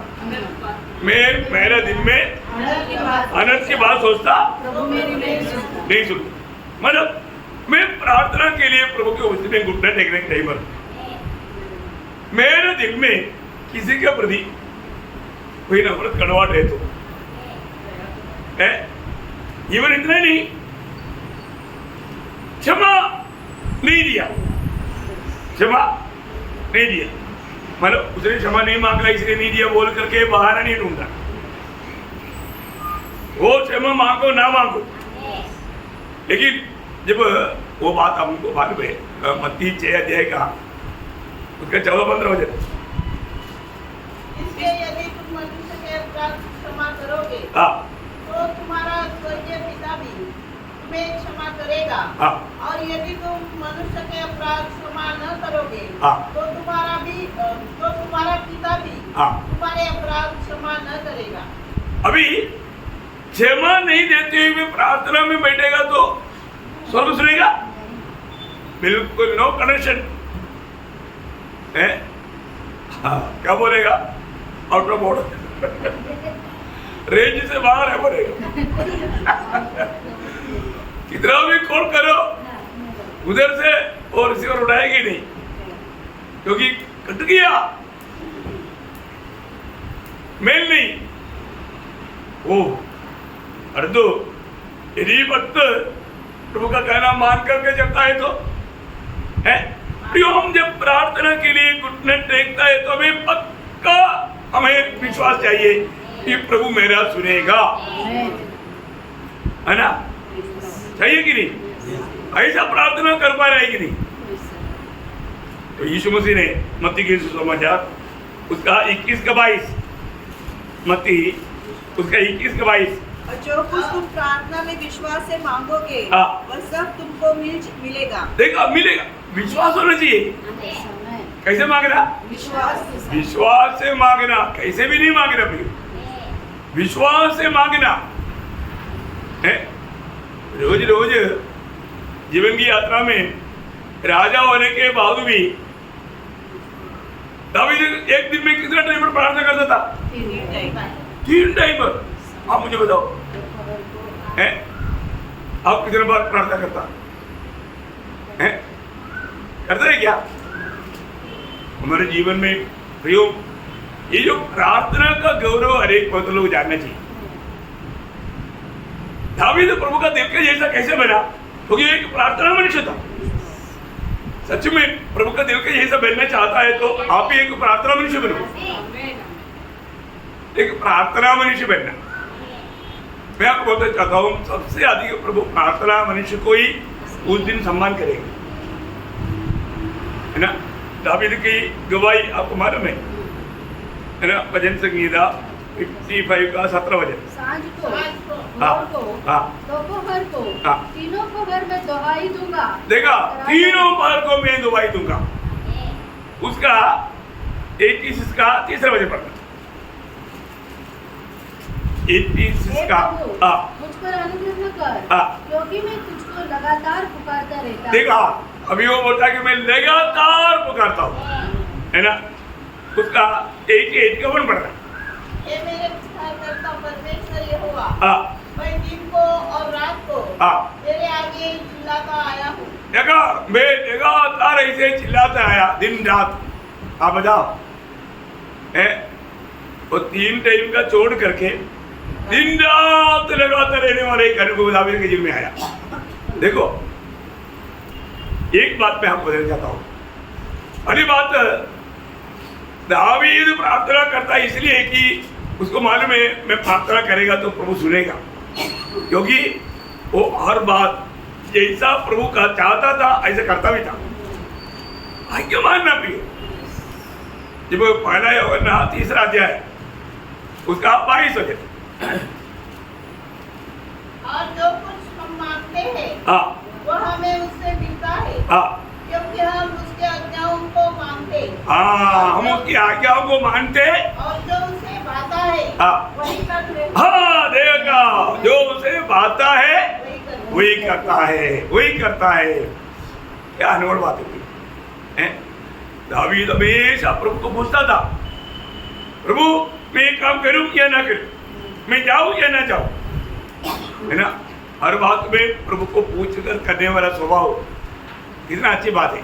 मैं मेरे दिल में अनंत की बात सोचता नहीं सुनता। मतलब मैं प्रार्थना के लिए प्रभु की उपस्थिति में घुटने टेकने के टाइम पर मेरे दिल में किसी के प्रति कोई नफरत कड़वाहट है तो है जीवन इतना नहीं, क्षमा नहीं दिया, क्षमा नहीं दिया मतलब उसने क्षमा नहीं मांगा इसलिए नहीं दिया बोल करके बहाना नहीं ढूंढा। वो क्षमा मांगो ना मांगो, लेकिन जब वो बात हमको मालूम है मत्ती 6 अध्याय का उसका 14-15 वचन, इसलिए यदि तुम मनुष्य के अपराध क्षमा करोगे तो तुम्हारा स्वर्गीय पिता भी तुम्हें क्षमा करेगा, और यदि तुम मनुष्य के अपराध क्षमा न करोगे तो तुम्हारा पिता भी तुम्हारे अपराध क्षमा न करेगा। अभी क्षमा नहीं देते हुए प्रार्थना में बैठेगा तो स्वर्ग सुनेगा? बिल्कुल नो कनेक्शन है। क्या बोलेगा? आउट ऑफ ऑर्डर रेंज से बाहर है बोलेगा। कितना भी कॉल करो उधर से और रिसीवर उठाएगी नहीं क्योंकि कट गया मेल नहीं। ओ अर्दो यदि भक्त प्रभु का कहना मान करके चलता है तो है प्रियो। हम जब प्रार्थना के लिए घुटने टेकता है तो हमें पक्का हमें विश्वास चाहिए कि प्रभु मेरा सुनेगा, है ना? चाहिए कि नहीं? ऐसा प्रार्थना कर पा रहे कि नहीं? तो यीशु मसीह ने मत्ती के सुसमाचार उसका 21-22 मत्ती उसका 21-22 और जो कुछ तुम प्रार्थना में विश्वास से मांगोगे वह सब तुमको मिलेगा। देखा मिलेगा, विश्वास होना चाहिए। कैसे मांगना? विश्वास से मांगना, कैसे भी नहीं मांगना। विश्वास से मांगना है। रोज रोज जीवन की यात्रा में राजा होने के बाद भी दावीद एक दिन में कितना टाइम पर प्रार्थना करता था? 3 टाइम पर। आप मुझे बताओ, हैं? आप कितने बार प्रार्थना करता है? करते हैं क्या हमारे जीवन में? प्रियो, ये जो प्रार्थना का गौरव हर एक पद लोग जानना चाहिए। दावीद प्रभु का दिल के जैसा कैसे बना? क्योंकि एक प्रार्थना मनुष्य था। सच में प्रभु का दिल के जैसा बनना चाहता है तो आप ही एक प्रार्थना मनुष्य बनो। एक प्रार्थना मनुष्य बनना। मैं आपको बोलना चाहता हूँ, सबसे अधिक प्रभु प्रार्थना मनुष्य को ही उस दिन सम्मान करेंगे, है ना। दावीद की गवाही आपको मालूम है ना? भजन संगीता 55 का 17 वचन। सांझ को, हाँ, भोर को, हाँ, दोपहर को, हाँ। तीनों पहर में दुहाई दूंगा। देखा, तीनों पहर को मैं दुहाई दूंगा। उसका 86 का 3रा वचन पढ़ना। 86 का, हाँ, मुझ पर अनुग्रह कर, हाँ। क्योंकि मैं तुझको लगातार पुकारता रहता। देखा, अभी वो बोलता है कि मैं लगातार पुकारता हूँ, है ना। उसका 88 का वन पढ़ना। हे मेरे उद्धारकर्ता परमेश्वर यहोवा, हाँ, मैं दिन को और रात को हाँ। तेरे आगे चिल्लाता आया हूँ। देखा, मैं लगातार ऐसे चिल्लाता आया दिन रात। आप बताओ, है वो 3 टाइम का छोड़ करके दिन रात लगातार रहने वाले घर को दावीद के जीवन में आया। देखो, एक बात मैं आपको बताना चाहता हूँ। पहली बात, दावीद प्रार्थना करता इसलिए कि उसको मालूम है मैं प्रार्थना करेगा तो प्रभु सुनेगा, क्योंकि वो हर बात जैसा प्रभु का चाहता था ऐसा करता भी था। आज्ञा मानना प्रिय। जब पहला यूहन्ना 3रा अध्याय उसका 22 वचन। और जो कुछ हम मांगते हैं हाँ, वह हमें उससे मिलता है, हाँ, क्योंकि हम उसके आज्ञाओं को मानते हाँ, हम उसकी आज्ञाओं को मानते और जो उसे भाता है हाँ, वही करते हैं। हाँ, देखा, जो उसे भाता है वही वही करते हैं। करता है, वही करता है। क्या अनवड़ बात है। दावीद हमेशा प्रभु को पूछता था, प्रभु मैं एक काम करूं या ना करूं, मैं जाऊं या ना जाऊं, है ना। हर बात में प्रभु को पूछकर करने वाला स्वभाव कितना अच्छी बात है।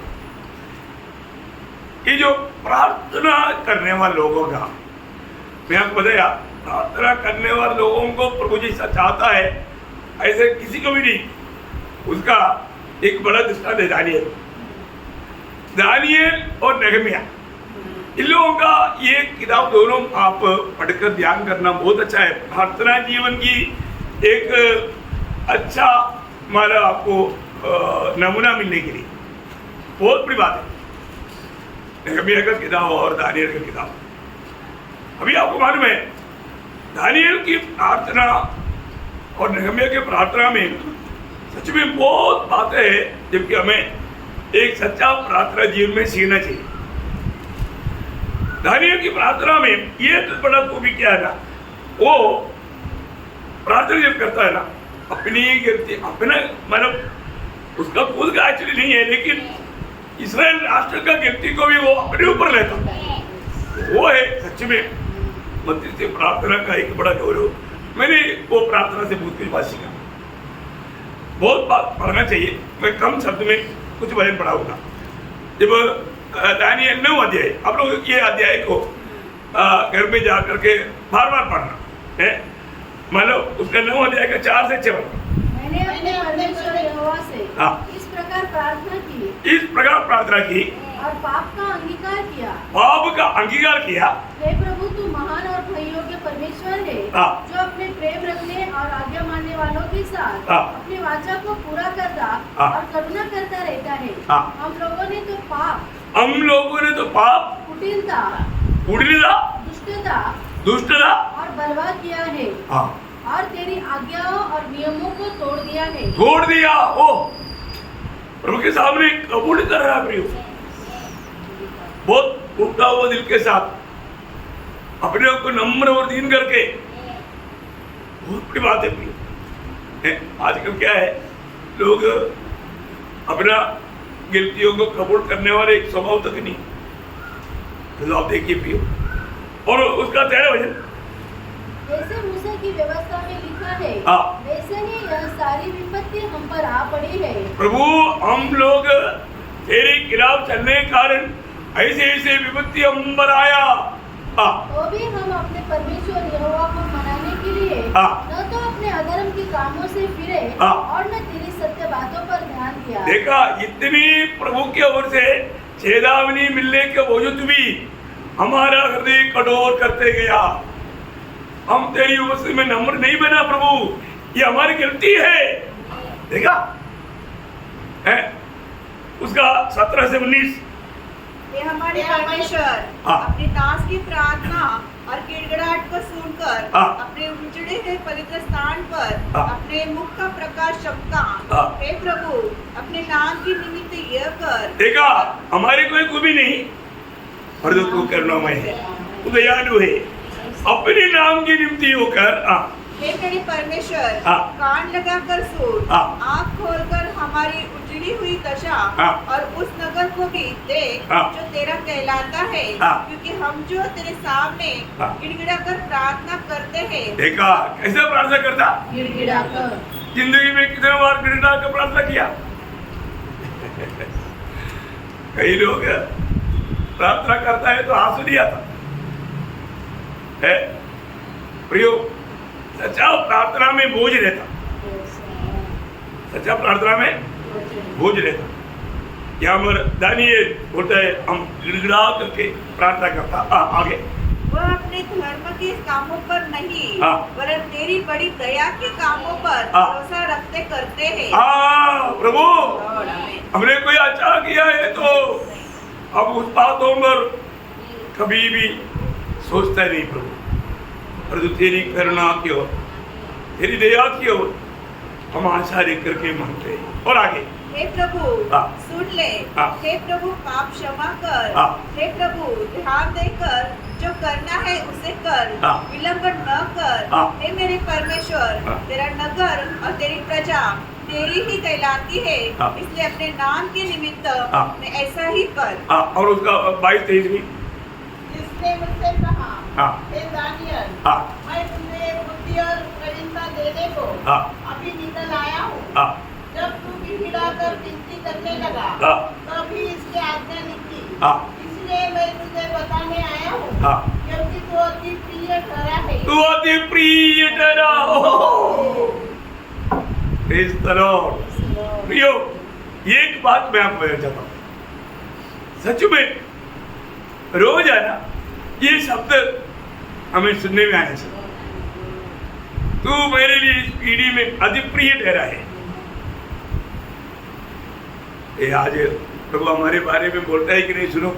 ये जो प्रार्थना करने वाले लोगों का, मैं आपको बताया, प्रार्थना करने वाले लोगों को प्रभु जैसा चाहता है ऐसे किसी को भी नहीं। उसका एक बड़ा दृष्टांत है दानिएल और नहमिया। इन लोगों का ये किताब दोनों आप पढ़कर ध्यान करना बहुत अच्छा है। प्रार्थना जीवन की एक अच्छा हमारा आपको नमूना मिलने के लिए बहुत बड़ी बात है। नहमिया का किताब और दानिएल का किताब। अभी आपको मालूम है दानिएल की प्रार्थना और नहमिया की प्रार्थना में सच में बहुत बातें हैं, जबकि हमें एक सच्चा प्रार्थना जीवन में सीखना चाहिए। दानिएल की प्रार्थना में ये तो बड़ा खूबी क्या है ना, वो प्रार्थना जब करता है ना, अपनी गिरती अपना मतलब उसका खुद का एक्चुअली नहीं है, लेकिन इस्राएल राष्ट्र का गिरती को भी वो अपने ऊपर लेता। वो है सच में मंदिर से प्रार्थना का एक बड़ा गौरव। मैंने वो प्रार्थना से बहुत कुछ बात सीखा। बहुत बात पढ़ना चाहिए। मैं कम शब्द में कुछ वचन पढ़ाऊंगा। जब दानिएल 9 अध्याय, आप लोग ये अध्याय को घर में जा करके बार बार पढ़ना है। मतलब उसका 9 अध्याय का 4 से 6 मैंने अपने परमेश्वर यहोवा से हाँ। इस प्रकार प्रार्थना की, इस प्रकार प्रार्थना की और पाप का अंगीकार किया। पाप का अंगीकार किया। हे प्रभु, तू महान और भययोग्य परमेश्वर है, हाँ। जो अपने प्रेम रखने और आज्ञा मानने वालों के साथ हाँ। अपनी वाचा को पूरा करता हाँ। और करुणा करता रहता है। हाँ। हम लोगों ने तो पाप, पाप, कुटिलता, कुटिलता, दुष्टता दुष्टता और बलवा किया है, हाँ, और तेरी आज्ञाओं और नियमों को तोड़ दिया है। छोड़ दिया। ओ प्रभु के सामने कबूल कर रहा है प्रियो, बहुत टूटा हुआ दिल के साथ अपने आप को नम्र और दीन करके बहुत बड़ी बात है प्रियो। आजकल क्या है, लोग अपना गलतियों को कबूल करने वाले एक स्वभाव तक नहीं। तो आप देखिए प्रियो, और उसका 13 वचन, जैसे मूसा की व्यवस्था में लिखा है वैसे ही यह सारी विपत्ति हम पर आ पड़ी है। प्रभु, हम लोग तेरे खिलाफ चलने के कारण ऐसे ऐसे विपत्ति हम पर आया। तो भी हम अपने परमेश्वर यहोवा को मनाने के लिए न तो अपने अधर्म के कामों से फिरे और न तेरी सत्य बातों पर ध्यान दिया। देखा, इतनी प्रभु की ओर से चेतावनी मिलने के बावजूद भी हमारा हृदय कठोर करते गया। हम तेरी उपस्थिति में नम्र नहीं बना प्रभु, ये हमारी गलती है। देखा है उसका 17 से 19। ये हमारे परमेश्वर अपनी दास की प्रार्थना और गिड़गिड़ाहट को सुनकर अपने उजड़े हुए पवित्र स्थान पर अपने मुख का प्रकाश चमका। हे प्रभु, अपने नाम की निमित्त यह कर। देखा, हमारे कोई खूबी नहीं, पर जो तू करुणामय है, तू दयालु है, अपने नाम की निमित्त होकर। हे मेरे परमेश्वर, कान लगाकर सुन, आँख खोलकर हमारी उजड़ी हुई दशा और उस नगर को भी देख जो तेरा कहलाता है, क्योंकि हम जो तेरे सामने गिड़गिड़ा कर प्रार्थना करते हैं। देखा कैसे प्रार्थना करता, गिड़गिड़ा कर। जिंदगी में कितने बार गिड़गिड़ा कर प्रार्थना किया। कई लोग प्रार्थना करता है तो आंसू नहीं आता है। प्रियो, सच्चा प्रार्थना में बोझ रहता, सच्चा प्रार्थना में बोझ रहता। यहाँ पर दानिएल बोलता है हम गिड़गिड़ा करके प्रार्थना करता। आगे, वह अपने धर्म के कामों पर नहीं वरन तेरी बड़ी दया के कामों पर भरोसा रखते करते हैं। प्रभु, हमने कोई अच्छा किया है तो अब उस बातों पर कभी भी सोचता नहीं प्रभु, और जो तेरी करुणा की ओर, तेरी दया की ओर हम आशा लेकर करके मांगते हैं। और आगे, हे प्रभु सुन ले, हे प्रभु पाप क्षमा कर, हे प्रभु ध्यान देकर जो करना है उसे कर, विलंब न कर। हे मेरे परमेश्वर, तेरा नगर और तेरी प्रजा तेरी ही कहलाती है, इसलिए अपने नाम के निमित्त में ऐसा ही कर। और उसका 22-23 भी, जिसने मुझसे कहा, हे दानियल, मैं तुम्हें बुद्धि और प्रवीणता देने को अभी निकल आया हूँ। जब तू गिड़गिड़ा कर विनती करने लगा तभी इसकी आज्ञा निकली। इसलिए मैं तुझे बताने आया हूँ, क्योंकि तू अति प्रिय ठहरा है। तू अति प्रिय ठहरा। Praise the Lord. प्रियो, एक बात मैं आपको बताना चाहता हूँ, सच में रोज है ना ये शब्द हमें सुनने में आए। तू मेरे लिए इस पीढ़ी में अति प्रिय ठहरा है। ये आज प्रभु हमारे बारे में बोलता है कि नहीं, सुनो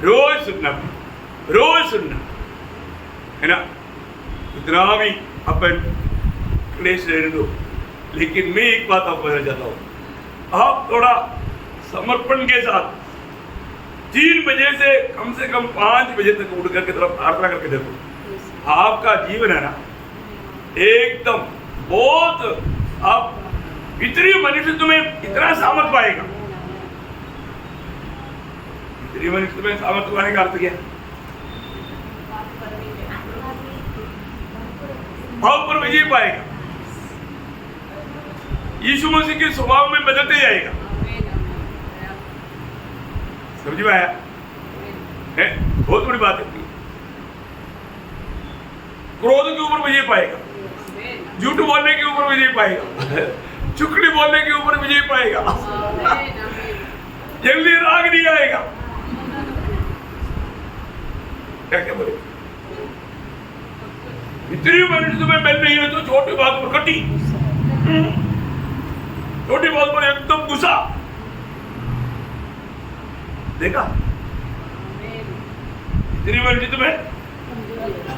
रोज सुनना, रोज सुनना है ना। इतना भी अपन क्लेश रहने दो, लेकिन मैं एक बात आपको बताना चाहता हूँ, आप थोड़ा समर्पण के साथ 3 बजे से कम 5 बजे तक उठ करके थोड़ा प्रार्थना करके देखो, आपका जीवन है ना एकदम बहुत, आप भीतरी मनुष्य तुम्हें इतना सामर्थ पाएगा। भीतरी मनुष्य तुम्हें सामर्थ पाने का अर्थ क्या है? भाव पर विजय पाएगा, यीशु मसीह के स्वभाव में बदलते जाएगा। समझ में आया है? बहुत बड़ी बात है। क्रोध के ऊपर विजय पाएगा, झूठ बोलने के ऊपर विजय पाएगा, चुगली बोलने के ऊपर विजय पाएगा, जल्दी राग नहीं आएगा। क्या क्या बोले? इतनी मनुष्य में बल नहीं है तो छोटी बात पर कटी, छोटी बात पर एकदम गुस्सा। देखा, इतनी मनुष्य में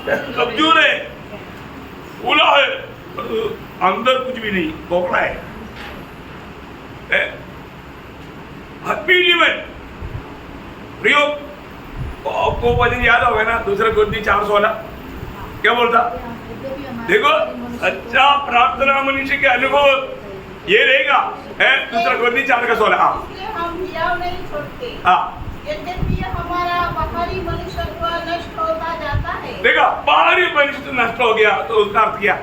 कमजोर है, फूला है, अंदर कुछ भी नहीं, खोखला है। आत्मीय जीवन प्रियो, आपको वचन याद होगा ना, 2 Corinthians 4:16 क्या बोलता? यद्यपि हमारा देखो शरीर मनुष्य को- सच्चा प्रार्थना मनुष्य के अनुभव ये रहेगा। दूसरा कोरिन्थियों 4:16। हाँ इसलिए हम हियाव नहीं छोड़ते। हाँ यद्यपि हमारा बाहरी मनुष्यत्व नष्ट होता जाता है। देखा, बाहरी मनुष्य नष्ट हो गया तो उसका अर्थ क्या?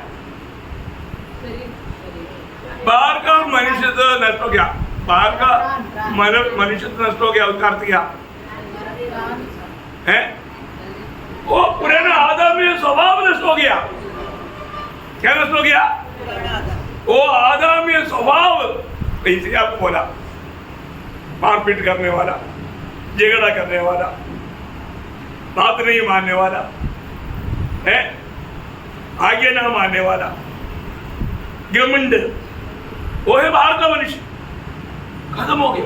बाहर का मनुष्य तो नष्ट हो गया, बाहर का मनुष्य तो नष्ट हो गया, उसका अर्थ क्या है? वो पुराना आदमी स्वभाव नष्ट हो गया। क्या नष्ट हो गया? वो आदमी स्वभाव। इसे आपको बोला, मारपीट करने वाला, झगड़ा करने वाला, बात नहीं मानने वाला है, आगे ना मानने वाला, घमंड, वो है बाहर का मनुष्य। खत्म हो गया,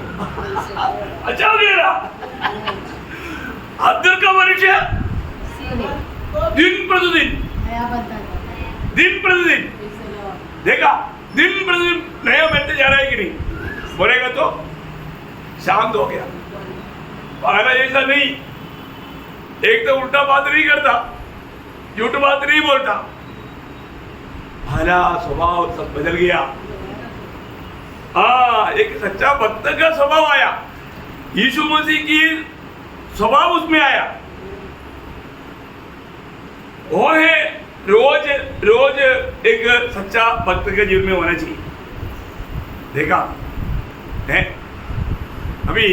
अच्छा हो गया। अंदर का मनुष्य दिन प्रतिदिन, दिन प्रतिदिन, देखा, दिन प्रतिदिन नया बनते जा रहा है कि नहीं? बोलेगा तो शांत हो गया। पहला ऐसा नहीं, एक तो उल्टा बात नहीं करता, झूठ बात नहीं बोलता, भला स्वभाव सब बदल गया। हाँ, एक सच्चा भक्त का स्वभाव आया, यीशु मसीह की स्वभाव उसमें आया। वो है रोज रोज एक सच्चा भक्त के जीवन में होना चाहिए। देखा है, अभी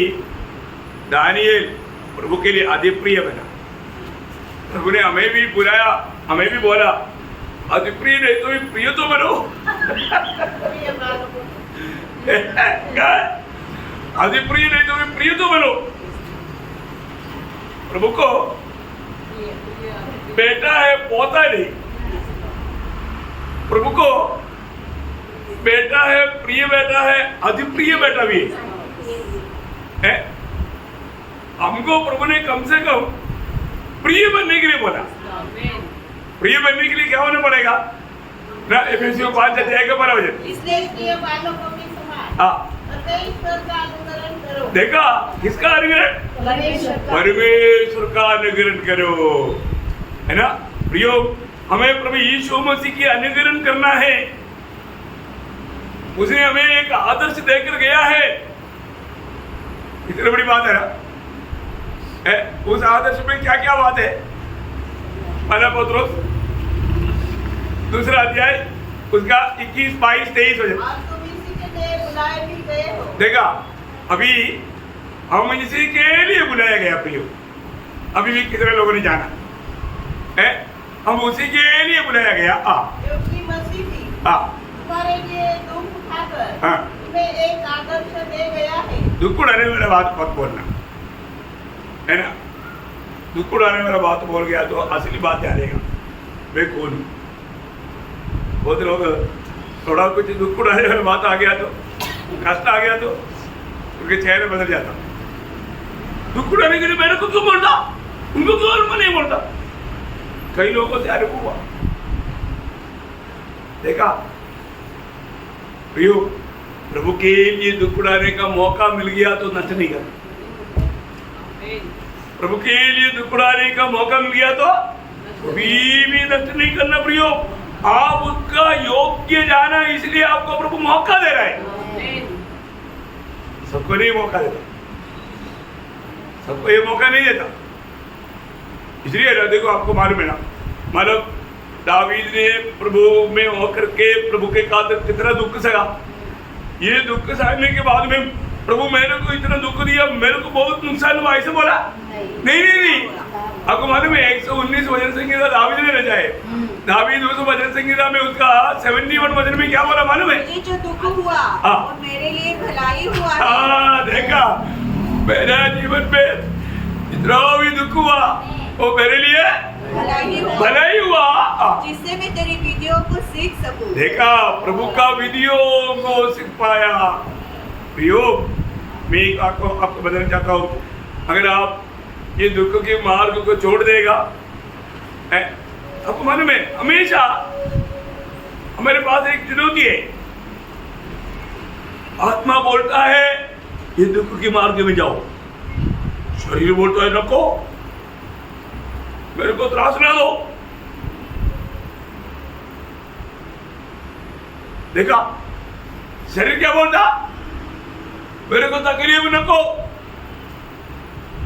दानिएल प्रभु के लिए अति प्रिय बना। प्रभु ने हमें भी बुलाया, हमें भी बोला, अति प्रिय नहीं तो भी प्रिय तो बनो। अति प्रिय नहीं तो भी प्रिय तो बनो। प्रभु को बेटा है, पोता नहीं। प्रभु को बेटा है, प्रिय बेटा है, अति प्रिय बेटा भी है। हमको प्रभु ने कम से कम प्रिय बनने के लिए बोला। प्रिय बनने के लिए क्या होना पड़ेगा ना? एफेसियों 5:12 का 12 वचन। इसलिए प्रिय बालकों के समान हाँ, परमेश्वर का अनुकरण करो। देखा, किसका अनुकरण? परमेश्वर का अनुकरण करो, है ना प्रियो? हमें प्रभु यीशु मसीह की अनुकरण करना है। उसने हमें एक आदर्श देकर गया है। इतनी बड़ी बात है ना? उस आदर्श में क्या क्या बात है? पहला पत्रोस 2 अध्याय उसका 21, 22, 23 हो जाए। और तुम इसी के लिए बुलाए भी गए हो। देखा, अभी हम इसी के लिए बुलाया गया प्रियो। अभी भी कितने लोगों ने जाना है? हम उसी के लिए बुलाया गया। क्योंकि मसीह भी तुम्हारे लिए दुख उठाकर तुम्हें एक आदर्श दे गया है। दुख उड़ाने वाला बात मत बोलना, है ना? दुख उड़ाने वाला बात बोल गया तो असली बात जानेगा मैं कौन हूँ। बहुत लोग थोड़ा कुछ दुख उड़ाने वाला बात आ गया तो, कष्ट आ गया तो उनके चेहरे बदल जाता। दुख उड़ाने के लिए मेरे को क्यों बोलता, उनको क्यों नहीं बोलता? कई लोगों से अनुभव हुआ। देखा प्रियो, प्रभु के लिए दुख उड़ाने का मौका मिल गया तो नष्ट नहीं करना। प्रभु के लिए दुख उड़ाने का मौका मिल गया तो कभी भी नष्ट नहीं करना प्रियो। आप उसका योग्य जाना, इसलिए आपको प्रभु मौका दे रहा है। सबको नहीं मौका देता, सबको ये मौका नहीं देता। इसलिए देखो, आपको मालूम है ना, मतलब दावीद ने प्रभु में होकर के प्रभु के खातिर कितना दुख सहा। ये दुख सहने के बाद में प्रभु मेरे को इतना दुख दिया, मेरे को बहुत नुकसान हुआ, ऐसे बोला नहीं। आपको मालूम है 119 भजन संगीता दावीद ने रचा है। दावीद उस भजन संगीता में उसका 71 भजन में क्या बोला मालूम है? मुझे जो दुख हुआ और मेरे लिए भलाई हुआ है। हाँ, देखा, मेरा जीवन में जितना भी दुख हुआ वो मेरे लिए भलाई हुआ, जिससे मैं तेरी विधियों को सीख सकूं। देखा, प्रभु का विधियों को सीख पाया। प्रियो, मैं आपको बताना चाहता हूँ, अगर आप ये दुख के मार्ग को छोड़ देगा, आपको मालूम है हमेशा हमारे पास एक चुनौती है। आत्मा बोलता है ये दुख के मार्ग में जाओ, शरीर बोलता है नको, मेरे को त्रास ना दो। देखा, शरीर क्या बोलता, मेरे को तकलीफ नको,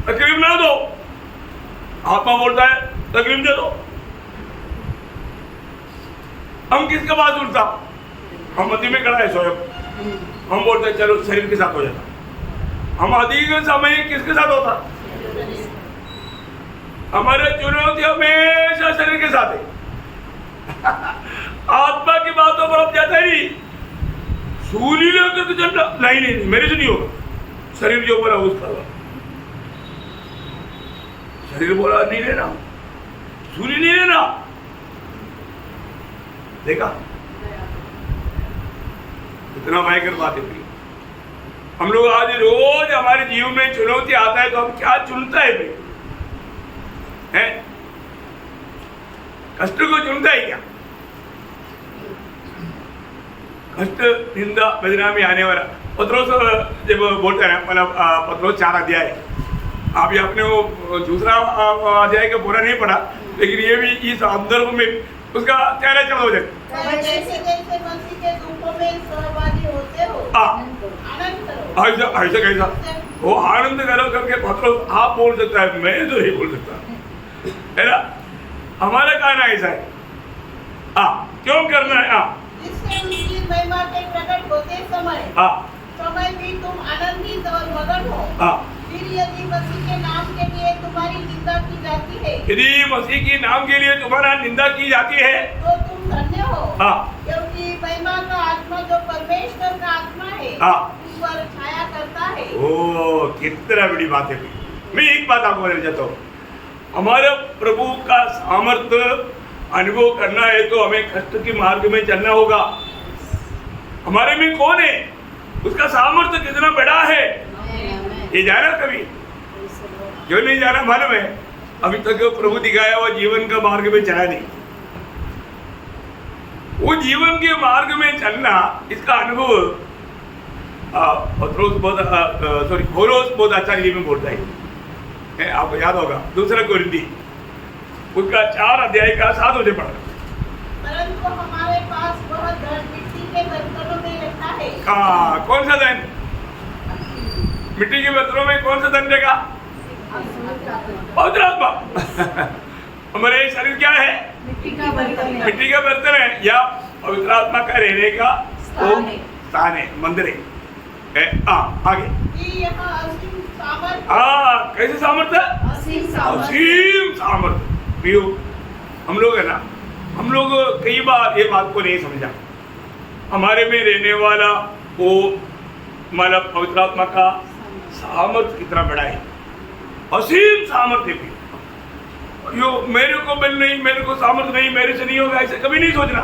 तकलीफ ना दो। आत्मा बोलता है तकलीफ दे दो। हम किसका बात सुनता, हम मध्य में खड़ा है स्वयं, हम बोलते हैं चलो शरीर के साथ हो जाता। हम अधिक समय किसके साथ होता, हमारे चुनौती हमेशा शरीर के साथ है। आत्मा की बातों पर अब जाता ही सूली लेकर के चलना, नहीं मेरे से नहीं होगा। शरीर जो बोला उसका, शरीर बोला नहीं लेना, सूली नहीं लेना। देखा कितना भयंकर बात है। हम लोग आज रोज हमारे जीवन में चुनौती आता है तो हम क्या चुनता है भाई, है कष्ट को चुनता है क्या? कष्ट, निंदा, बदनामी आने वाला। पत्रोस जब बोलते हैं, मतलब पत्रोस 4 अध्याय, अभी आपने वो दूसरा अध्याय का पूरा नहीं पढ़ा, लेकिन ये भी इस संदर्भ में उसका 4 चल हो जाए। जैसे जैसे मसीह के दुखों में सहभागी होते हो, आनंद करो। ऐसा कैसा वो आनंद करो करके पत्रोस आप बोल सकता है, मैं तो नहीं बोल सकता, है ना? हमारा कहना ऐसा है, क्यों करना है? जिससे उसकी महिमा के प्रकट होते समय भी तुम आनंदित और मगन हो। फिर यदि मसीह के नाम के लिए तुम्हारी निंदा की जाती है, यदि मसीह की नाम के लिए तुम्हारा निंदा की जाती है, तो तुम धन्य हो, क्योंकि महिमा का आत्मा जो परमेश्वर का आत्मा है उस पर छाया करता है। ओ कितना बड़ी बात है। मैं एक बात आपको बोलना चाहता हूँ, हमारे प्रभु का सामर्थ्य अनुभव करना है तो हमें कष्ट के मार्ग में चलना होगा। हमारे में कौन है, उसका सामर्थ्य कितना बड़ा है, ये जाना कभी क्यों नहीं जाना मालूम है? अभी तक प्रभु दिखाया हुआ जीवन का मार्ग में चला नहीं। वो जीवन के मार्ग में चलना, इसका अनुभव पौलुस बहुत अच्छा जी में बोलता है, आपको याद होगा 2 कोरिन्थी उसका 4 अध्याय का 7 मुझे पढ़ा। परंतु हमारे पास वह धन मिट्टी के बर्तनों में रखा है। कौन सा धन? मिट्टी के बर्तनों में कौन सा धन देगा? पवित्र आत्मा। हमारे शरीर क्या है? मिट्टी का बर्तन है। मिट्टी का बर्तन है, या पवित्र आत्मा का रहने का स्थान है, मंदिर है। आगे कैसे सामर्थ्य? असीम सामर्थ्य। प्रियो, हम लोग है ना, हम लोग कई बार ये बात को नहीं समझा। हमारे में रहने वाला वो मतलब पवित्र आत्मा का सामर्थ्य कितना बड़ा है, असीम सामर्थ्य भी। यो मेरे को बल नहीं, मेरे को सामर्थ्य नहीं, मेरे से नहीं होगा, ऐसे कभी नहीं सोचना।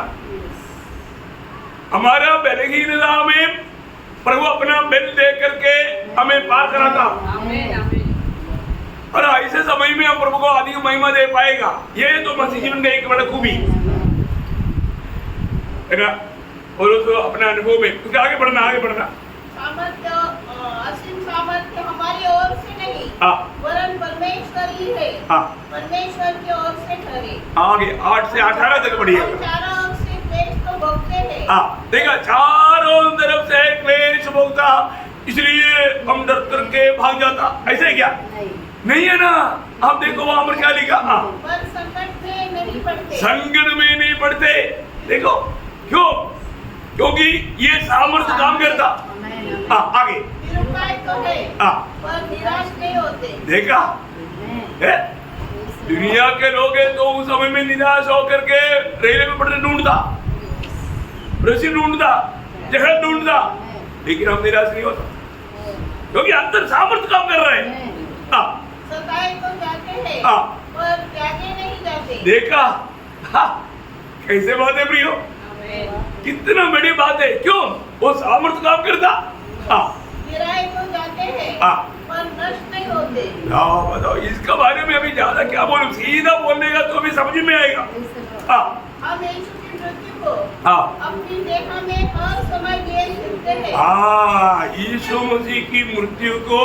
हमारा बलहीनता में प्रभु अपना बल दे करके हमें पार कराता, और ऐसे समय में हम प्रभु को अधिक महिमा दे पाएगा। ये तो मसीह जीवन का एक बड़ा खूबी है ना। और उसको अपना अनुभव में उसके आगे बढ़ना, आगे बढ़ना। सामर्थ्य, असीम सामर्थ्य हमारी ओर से नहीं, वरन परमेश्वर ही है, परमेश्वर की ओर से ठहरे। आगे 8 से 18 तक बढ़िए। चारों ओर से क्लेश तो भोगते हैं। देखा, चारों तरफ से क्लेश भोगता, इसलिए हम डर करके भाग जाता। ऐसे क्या? नहीं है ना। आप देखो वहां पर क्या लिखा, पर संकट में नहीं पड़ते, संकट में नहीं पड़ते। देखो क्यों? क्योंकि ये सामर्थ्य काम करता। आगे निरुपाय तो है, पर निराश नहीं होते। देखा है? दुनिया के लोग हैं तो उस समय में निराश होकर के रेलवे में पड़ते ढूंढता, रस्सी ढूंढता, जगह ढूंढता, लेकिन हम निराश नहीं होता क्योंकि अंदर सामर्थ्य काम कर रहे हैं। सताए तो जाते हैं, पर त्यागे नहीं जाते। देखा कैसे बात है प्रियो, कितना बड़ी बात है। क्यों? वो सामर्थ्य काम करता। गिराए तो जाते हैं, पर नष्ट नहीं होते। बताओ, इसका बारे में अभी ज्यादा क्या बोलूं, सीधा बोलने का तो भी समझ में आएगा। हम यीशु की मृत्यु को अपनी देह में हर समय लिए फिरते हैं। यीशु मसीह की मृत्यु को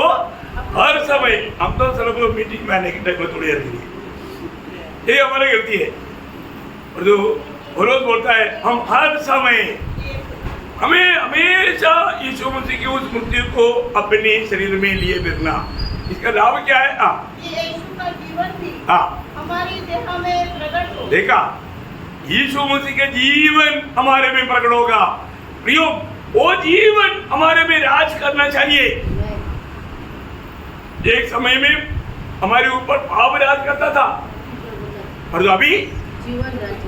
हर समय, हम तो सिर्फ मीटिंग में आने के टाइम में थोड़ी जल्दी, ये हमारी गलती है। और जो रोज बोलता है हम हर समय हमें हमेशा यीशु मसीह की उस मृत्यु को अपने शरीर में लिए फिरना, इसका लाभ क्या है? ये यीशु का जीवन भी हाँ, हमारी देह में प्रकट हो। देखा, यीशु मसीह के जीवन हमारे में प्रकट होगा। प्रियो, वो जीवन हमारे में राज करना चाहिए। एक समय में हमारे ऊपर पाप राज करता था, और अभी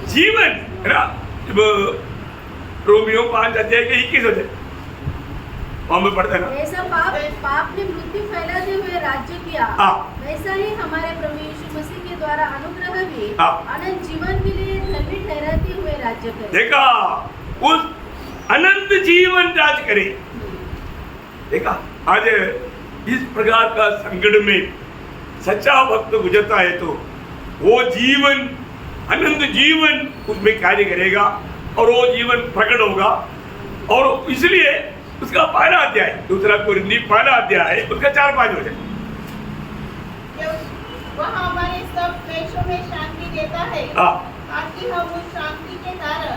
जीवन है ना। जब रोमियो 5 अध्याय के 21 होते में पढ़ते ना, ऐसा पाप ने मृत्यु फैलाते हुए राज्य किया, वैसा ही हमारे प्रभु यीशु मसीह के द्वारा अनुग्रह भी अनंत जीवन के लिए धर्मी ठहराते हुए राज्य करे। देखा, उस अनंत जीवन राज करे। देखा, आज इस प्रकार का संकट में सच्चा भक्त गुजरता है तो वो जीवन, अनंत जीवन उसमें कार्य करेगा और वो जीवन प्रकट होगा। और इसलिए उसका पहला अध्याय, दूसरा कुरिन्थी पहला अध्याय, उसका 4-5 हो जाए। वह हमारे सब क्लेशों में शांति देता है, ताकि हम उस शांति के कारण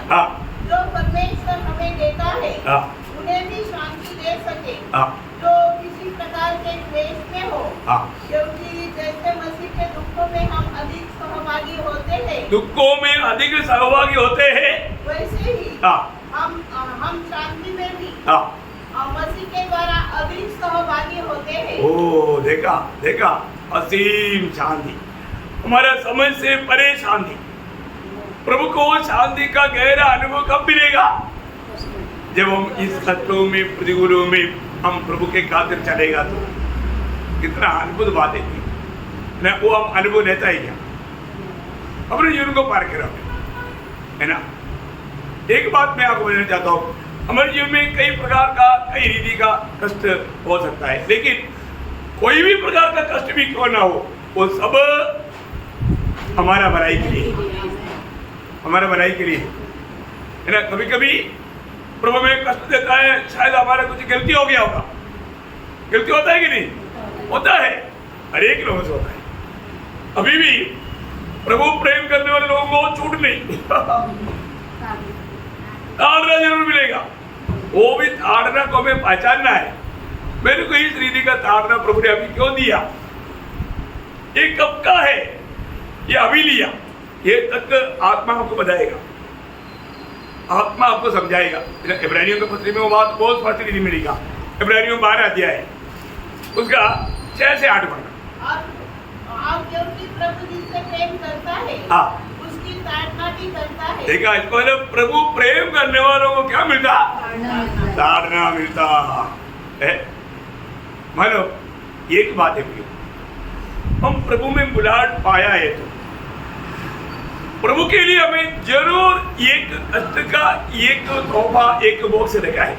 जो परमेश्वर हमें देता है उन्हें भी शांति दे सके, जो किसी प्रकार के क्लेश में हो। क्योंकि जैसे मसीह के दुखों में हम अधिक सहभागी होते हैं, दुखों में अधिक सहभागी होते हैं, वैसे ही हम शांति में भी मसीह के द्वारा अधिक सहभागी होते हैं। ओ देखा, देखा, असीम शांति, हमारा समझ से परे शांति। प्रभु को शांति का गहरा अनुभव कब मिलेगा? जब हम इस कष्टों में, प्रतिकूलों में हम प्रभु के खातिर चलेगा तो। कितना अद्भुत बात है ना, वो हम अनुभव लेता ही क्या अपने जीवन को पार करा है ना। एक बात मैं आपको बताना चाहता हूँ, हमारे जीवन में कई प्रकार का, कई रीति का कष्ट हो सकता है, लेकिन कोई भी प्रकार का कष्ट भी क्यों ना हो, वो सब हमारा भलाई के लिए, हमारा भलाई के लिए है ना। कभी कभी प्रभु में कष्ट देता है, शायद हमारा कुछ गलती हो गया होगा। गलती होता है कि नहीं? होता है, हर एक लोगों से होता है। अभी भी प्रभु प्रेम करने वाले लोगों को छूट नहीं, ताड़ना जरूर मिलेगा। वो भी ताड़ना को हमें पहचानना है। मेरे को इस रीति का ताड़ना प्रभु ने अभी क्यों दिया, ये कब का है, ये अभी लिया, ये तक आत्मा आपको बताएगा, आत्मा आपको समझाएगा। इब्रानियों के पत्री में वो बात बहुत स्पष्ट रीति मिलेगा। इब्रानियों 12 अध्याय उसका 6 से 8 पढ़ना। क्योंकि प्रभु जिससे प्रेम करता है उसकी ताड़ना भी करता है। देखा, इसको प्रभु प्रेम करने वालों को क्या मिलता? ताड़ना मिलता है। मानो एक बात है, हम प्रभु में बुलाहट पाया है तो प्रभु के लिए हमें जरूर एक कष्ट का एक तोहफा, एक बॉक्स रखा है।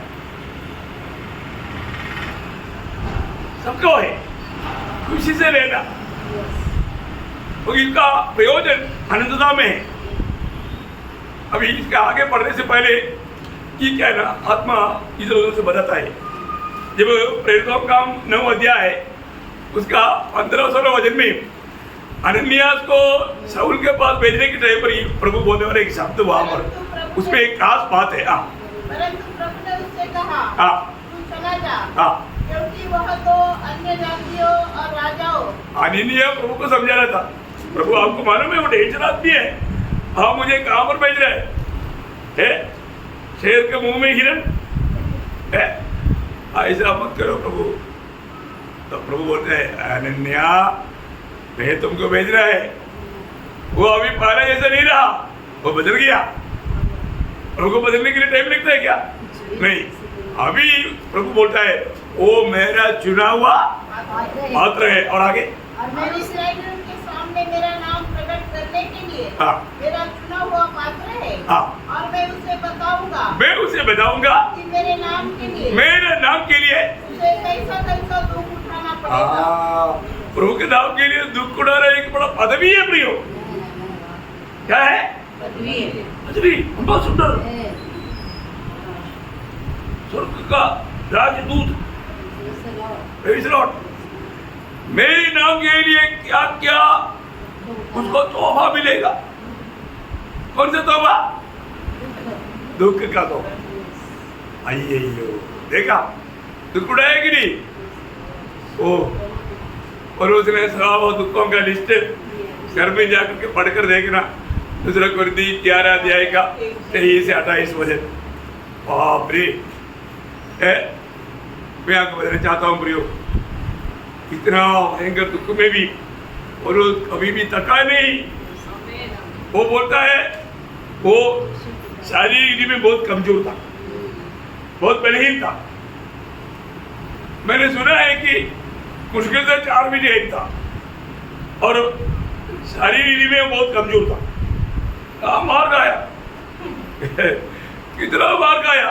सबको है, खुशी से लेना, तो इसका प्रयोजन अनंतता में है। अभी इसका आगे बढ़ने से पहले ये क्या है ना, आत्मा इधर उधर से बताता है। जब प्रेरितों का 9 अध्याय उसका 15-16 वचन में अनन्यास को शाऊल के पास भेजने के टाइम पर ही प्रभु बोलने वाले एक शब्द वहां पर, उसमें एक खास बात है। परंतु प्रभु ने उससे कहा, तू चला जा, क्योंकि वह तो अन्य जातियों और राजाओं। अनन्यास प्रभु को समझा रहा था, प्रभु आपको मालूम है वो डेंजर आदमी है, आप मुझे कहां पर भेज रहे हैं? शेर के मुंह में हिरन है, ऐसा मत करो प्रभु। तो प्रभु बोलते हैं, अनन्या मैं तुमको भेज रहा है। वो अभी पहले जैसा नहीं रहा, वो बदल गया। प्रभु को बदलने के लिए टाइम लगता है क्या? नहीं, अभी प्रभु बोलता है वो मेरा चुना हुआ पात्र है। और आगे, और मैं इस्राएलियों के सामने मेरा नाम प्रकट करने के लिए मेरा चुना हुआ पात्र है। और मैं उसे बताऊंगा कि मेरे नाम के लिए उसे कैसा दुख उठाना पड़ेगा। प्रभु के नाम के लिए दुख उठाना एक बड़ा पदवी है प्रियो। क्या है? पदवी, बहुत सुंदर। स्वर्ग का राजदूत, मेरे नाम के लिए क्या क्या उसको तोहफा मिलेगा। कौन सा तोहफा? दुख का तोहफा। अय्यो, देखा दुख है कि नहीं? ओ और उसने सवा दुखों का लिस्ट घर में जाकर के पढ़कर देखना, दूसरा कुर्दी 11 अध्याय का 23 से 28 वचन। बाप रे, मैं आपको बताना चाहता हूँ प्रियो, इतना भयंकर दुख में भी और कभी भी तका नहीं। वो बोलता है वो शारीरिक में बहुत कमजोर था, बहुत बलहीन था। मैंने सुना है कि मुश्किल से 4 महीने एक था और शारीरिक में बहुत कमजोर था। मार खाया कितना मार खाया,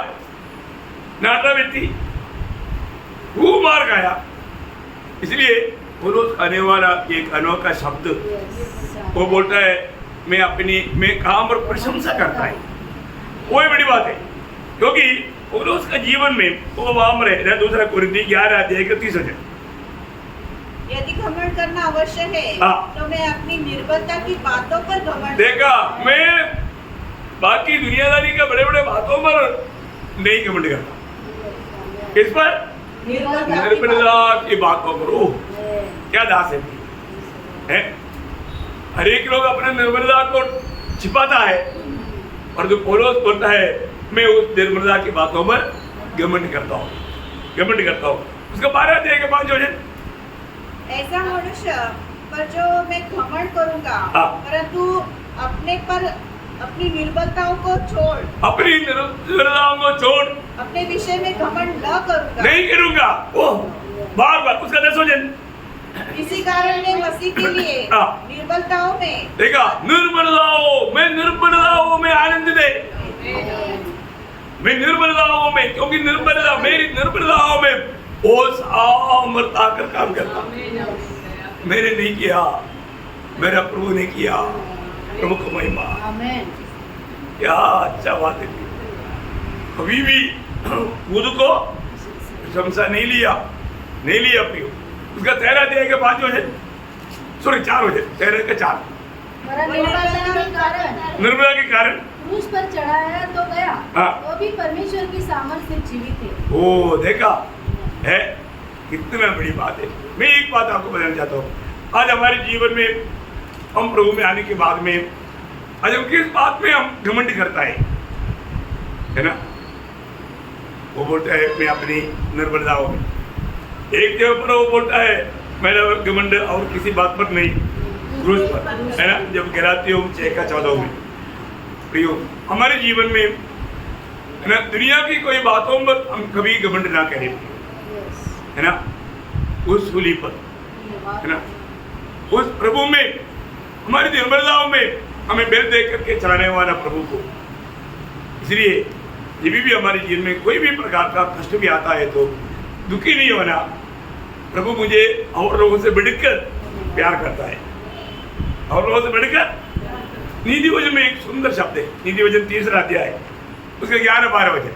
नाटा व्यक्ति वो मार खाया। इसलिए वो रोज आने वाला एक अनोखा शब्द वो बोलता है मैं काम और प्रशंसा करता है। वो बड़ी बात है, क्योंकि पौलुस का जीवन में वो वाम रहे। दूसरा कुरिन्थी 11 अध्याय का 30 वचन। यदि घमंड करना अवश्य है तो मैं अपनी निर्बलता की बातों पर घमंड। देखा, मैं बाकी दुनियादारी के बड़े बड़े बातों पर नहीं घमंड करता। किस पर? निर्बलता की बातों पर। ओह क्या दास है। हर एक लोग अपने निर्बलता को छिपाता है और जो पौलुस बोलता है मैं उस निर्बलता की बातों पर घमंड करता हूँ। उसका 12 अध्याय के 5 वचन। ऐसा मनुष्य पर जो मैं घमंड करूंगा, परंतु अपने पर अपनी निर्बलताओं को छोड़, अपने विषय में घमंड नहीं करूंगा। ओह बार उसका 10 वचन। इसी कारण मैं मसीह के लिए निर्बलताओं में, देखा, निर्बलताओं में आनंद दे। मैं निर्बलताओं में, क्योंकि मेरी निर्बलताओं में वो सामर्थ आकर काम करता। मैंने नहीं किया, मेरा प्रभु ने किया। प्रभु को महिमा। क्या अच्छा बात है। कभी भी खुद को प्रशंसा नहीं लिया प्रियो। उसका 13 अध्याय के 5 वचन, सॉरी 4 वचन, 13 के 4। निर्बलता के कारण क्रूस पर चढ़ाया तो गया, वो भी परमेश्वर की सामर्थ्य से जीवित है। ओ देखा है, कितना बड़ी बात है। मैं एक बात आपको बताना चाहता हूँ। आज हमारे जीवन में हम प्रभु में आने के बाद में आज हम किस बात में हम घमंड करता है ना? वो बोलता है मैं अपनी निर्बलताओं में। एक जगह पर वो बोलता है मेरा घमंड और किसी बात पर नहीं, क्रूस पर, है ना? जब गलातियों 6 का 14 में। प्रियो, हमारे जीवन में है ना, दुनिया की कोई बातों पर हम कभी घमंड ना करें, है ना? उस सूली पर, है ना, उस प्रभु में, हमारी निर्बलताओं में हमें बेल देख करके चलाने वाला प्रभु को। इसलिए जब भी हमारे जीवन में कोई भी प्रकार का कष्ट भी आता है तो दुखी नहीं होना। प्रभु मुझे और लोगों से बढ़कर प्यार करता है, और लोगों से बढ़कर। नीति वचन में एक सुंदर शब्द है, नीति वचन 3 अध्याय उसका 11-12 वचन।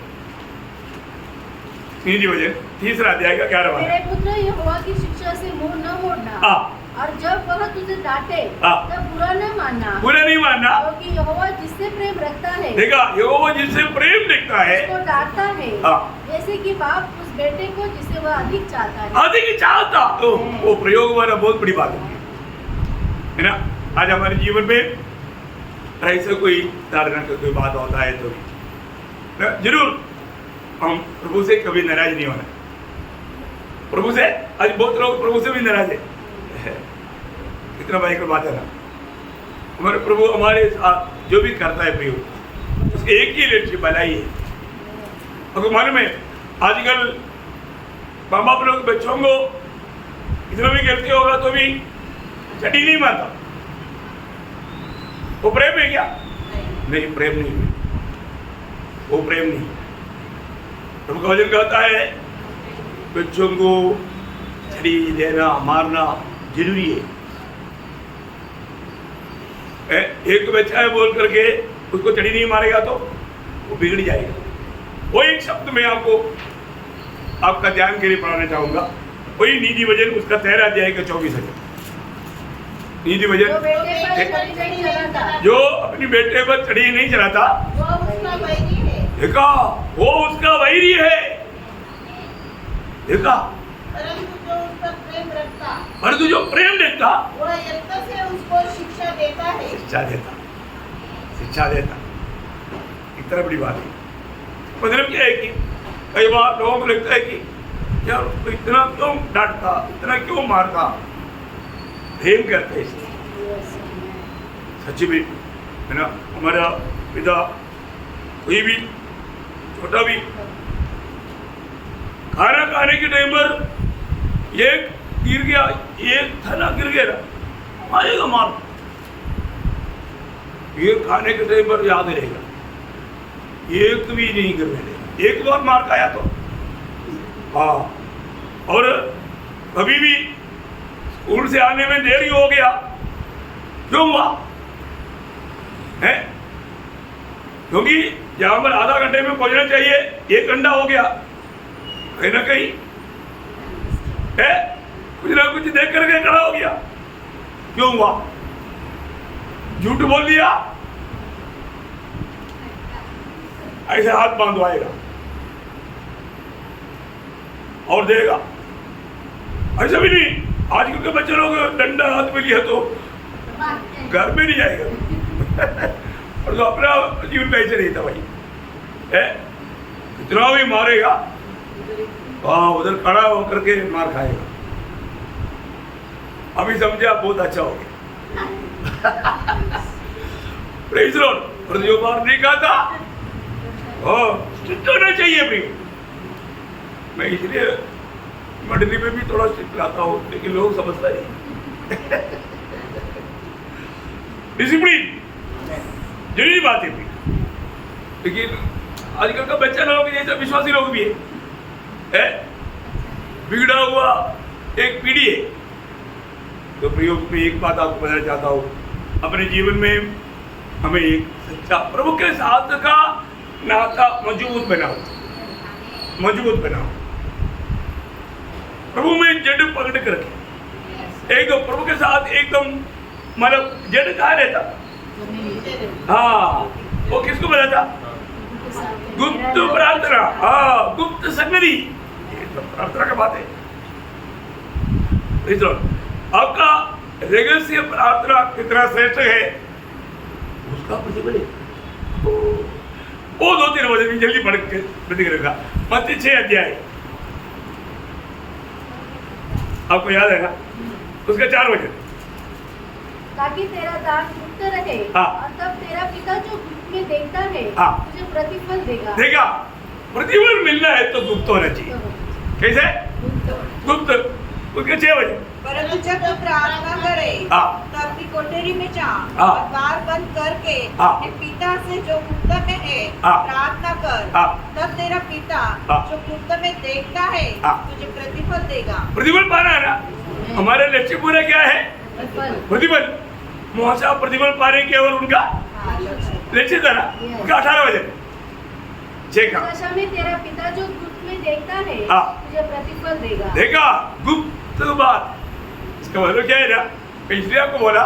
नीति वचन 3 अध्याय का 11-12। मेरे पुत्र यहोवा की शिक्षा से मुंह न मोड़ना, और जब वह तुझे डांटे तब बुरा नहीं मानना, क्योंकि यहोवा जिससे प्रेम रखता है, देखा, यहोवा जिससे प्रेम रखता है उसको डांटता है, जैसे कि बाप उस बेटे को जिसे वह अधिक चाहता है। तो वो प्रयोग वाला बहुत बड़ी बात है ना? आज हमारे जीवन में ऐसे कोई धारणा का कोई बात होता है तो जरूर हम प्रभु से कभी नाराज नहीं होना। प्रभु से आज बहुत लोग प्रभु से भी नाराज है। कितना भयंकर बात है ना? हमारे प्रभु हमारे साथ जो भी करता है प्रियो, उसके एक ही लक्ष्य भलाई है। आपको मालूम है आजकल माँ बाप लोग बच्चों को इतना भी गलती होगा तो भी चटी नहीं मारता। वो प्रेम है क्या? नहीं, प्रेम नहीं, वो प्रेम नहीं। प्रभु का वचन कहता है बच्चों को छड़ी देना मारना जरूरी है। एक बच्चा है बोल करके उसको छड़ी नहीं मारेगा तो वो बिगड़ जाएगा। वो एक शब्द मैं आपको आपका ध्यान के लिए पढ़ाना चाहूंगा। वही नीति वचन उसका 13 अध्याय का 24 वचन। नीति वचन जो अपनी बेटे पर छड़ी नहीं चलाता, देखा वो उसका वैरी है, देखा, परंतु जो उस पर प्रेम रखता, परंतु जो प्रेम देखता वह यत्न से उसको शिक्षा देता है। शिक्षा देता, शिक्षा देता। इतना बड़ी बात है। मतलब क्या है कि कई बार लोगों को लगता है कि यार उसको इतना क्यों डांटता, इतना क्यों मारता, प्रेम करते हैं। सच्ची में है ना, हमारा पिता कोई भी छोटा भी खाना खाने के टाइम पर एक गिर गया, एक थाना गिर गया ना, आएगा मार। ये खाने के टाइम पर याद रहेगा, एक भी नहीं गिरने देगा। एक बार मार खाया तो हाँ, और कभी भी स्कूल से आने में देरी हो गया, क्यों हुआ है? क्योंकि जहां पर आधा घंटे में पहुंचना चाहिए 1 घंटा हो गया, कहीं ना कहीं है कुछ ना कुछ देख करके खड़ा हो गया, क्यों हुआ? झूठ बोल दिया, ऐसे हाथ बांधवाएगा और देगा। ऐसा भी नहीं, आजकल के बच्चे लोग डंडा हाथ में लिया तो घर में नहीं जाएगा और तो अपना जीवन कैसे नहीं था भाई है, कितना भी मारेगा हाँ उधर खड़ा होकर के मार खाएगा। अभी समझे आप, बहुत अच्छा हो गया। Praise Lord. और जो बार नहीं खाता स्ट्रिक्ट होना चाहिए भी। मैं इसलिए मंडली में भी थोड़ा स्ट्रिक्ट लाता हूँ, लेकिन लोग समझता नहीं। डिसिप्लिन जरूरी बात है, लेकिन आजकल का बच्चा लोग जैसे विश्वासी लोग भी है बिगड़ा हुआ एक पीढ़ी है। तो प्रयोग में एक बात आपको बताना चाहता हूँ, अपने जीवन में हमें एक सच्चा प्रभु के साथ का नाता मजबूत बनाओ, मजबूत बनाओ। प्रभु में जड़ पकड़ कर रखे, एक तो प्रभु के साथ एकदम मतलब जड़ कहाँ रहता, हाँ वो किसको बताता? गुप्त प्रार्थना, हाँ गुप्त संगति, ये तो प्रार्थना का बात है। आपका रहस्य प्रार्थना कितना श्रेष्ठ है उसका प्रतिफल है। वो 2-3 वचन भी जल्दी पढ़ के प्रतिक्रिया मत्ती 6 अध्याय आपको याद है ना, उसका 4 वचन, ताकि तेरा दान गुप्त रहे और तब तेरा पिता जो गुप्त में देखता है तुझे प्रतिफल देगा। देगा, प्रतिफल मिलना है तो गुप्त होना चाहिए। कैसे गुप्त? उसके 6 वचन, परंतु जब तू प्रार्थना करे तो अपनी कोठरी में जा और द्वार बंद करके अपने पिता से जो गुप्त में है प्रार्थना कर, तब तेरा पिता जो गुप्त में देखता है तुझे प्रतिफल देगा। प्रतिफल पाना है ना, हमारे लक्ष्य पूरा क्या है? प्रतिफल। मुआवजा प्रतिफल पाने केवल उनका लक्ष्य था ना, उनका 18 वचन दशा में तेरा पिता जो गुप्त में देखता है तुझे प्रतिफल देगा। देखा गुप्त बात, इसका मतलब क्या है ना, इसलिए आपको बोला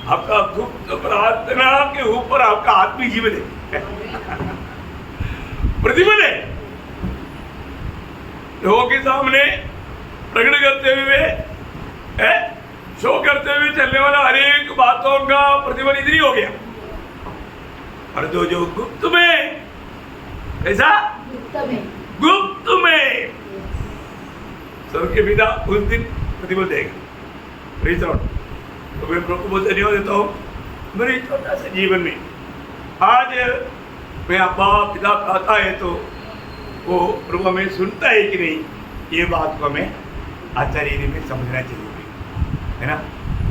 आपका गुप्त प्रार्थना के ऊपर आपका आत्मिक जीवन है, प्रतिफल है। लोगों के सामने प्रकट करते हुए शो करते हुए चलने वाला हर एक बातों का प्रतिफल इधर ही हो गया। और जो गुप्त में, ऐसा गुप्त में सबके पिता उस दिन प्रतिफल देगा। Praise the Lord. तो मैं प्रभु को बहुत धन्यवाद देता हूँ मेरे छोटा सा जीवन में। आज मैं अब्बा पिता कहता है तो वो प्रभु हमें सुनता है कि नहीं, ये बात को हमें आचार्य में समझना चाहिए, है ना।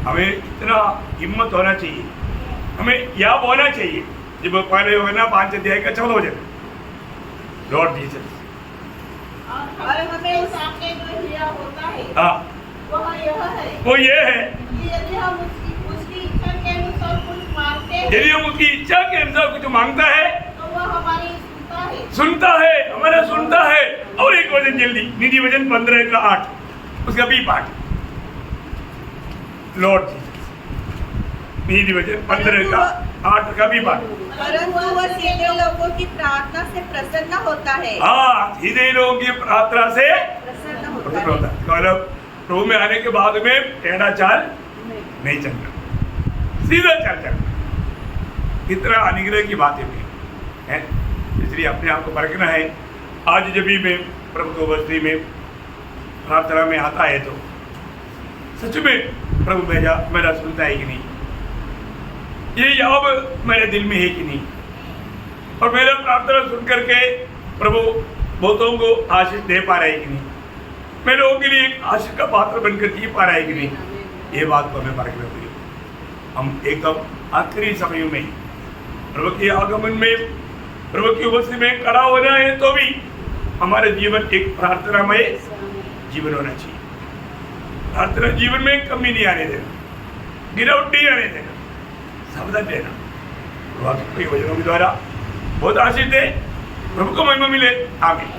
हमें इतना हिम्मत होना चाहिए, हमें याद होना चाहिए। जब पहले होगा ना 5 अध्याय का 14 वचन, लॉर्ड जीसस और हमें सामने जो हिया होता है वह यह है, वो ये है कि यदि हम उसकी इच्छा के अनुसार कुछ मांगते हैं, यदि हम उसकी इच्छा के अनुसार कुछ मांगता है तो वह हमारी सुनता है, हमारा सुनता है। और एक वचन जल्दी, नीति वचन 15 का 8, उसका भी पाठ, लॉर्ड जीसस, नीति वचन 15 का 8 का भी बात। परंतु वह सीधे लोगों की प्रार्थना से प्रसन्न होता है। हाँ, सीधे लोगों की प्रार्थना से प्रसन्न होता प्रसन्न है। होता है। मतलब प्रभु में आने के बाद में टेढ़ा चाल नहीं चलना, सीधा चाल चलना। कितना अनुग्रह की बातें भी है, इसलिए अपने आप को परखना है। आज जब भी मैं प्रभु को बस्ती में प्रार्थना में आता है तो सच में प्रभु मेरा सुनता है कि नहीं, ये याब मेरे दिल में है कि नहीं, और मेरा प्रार्थना सुन करके प्रभु बहुतों को आशीष दे पा रहा है कि नहीं, मैं लोगों के लिए एक आशीष का पात्र बनकर जी पा रहा है कि नहीं, ये बात को हमें परखना चाहिए। हम एकदम आखिरी समय में प्रभु के आगमन में, प्रभु की उपस्थिति में खड़ा होना है, तो भी हमारे जीवन एक प्रार्थनामय जीवन होना चाहिए। प्रार्थना जीवन में कमी नहीं आने देना, गिरावट नहीं आने देना, सावधान रहना। प्रभु आपको वचनों के द्वारा बहुत आशीष दे, प्रभु को महिमा मिले। आमीन।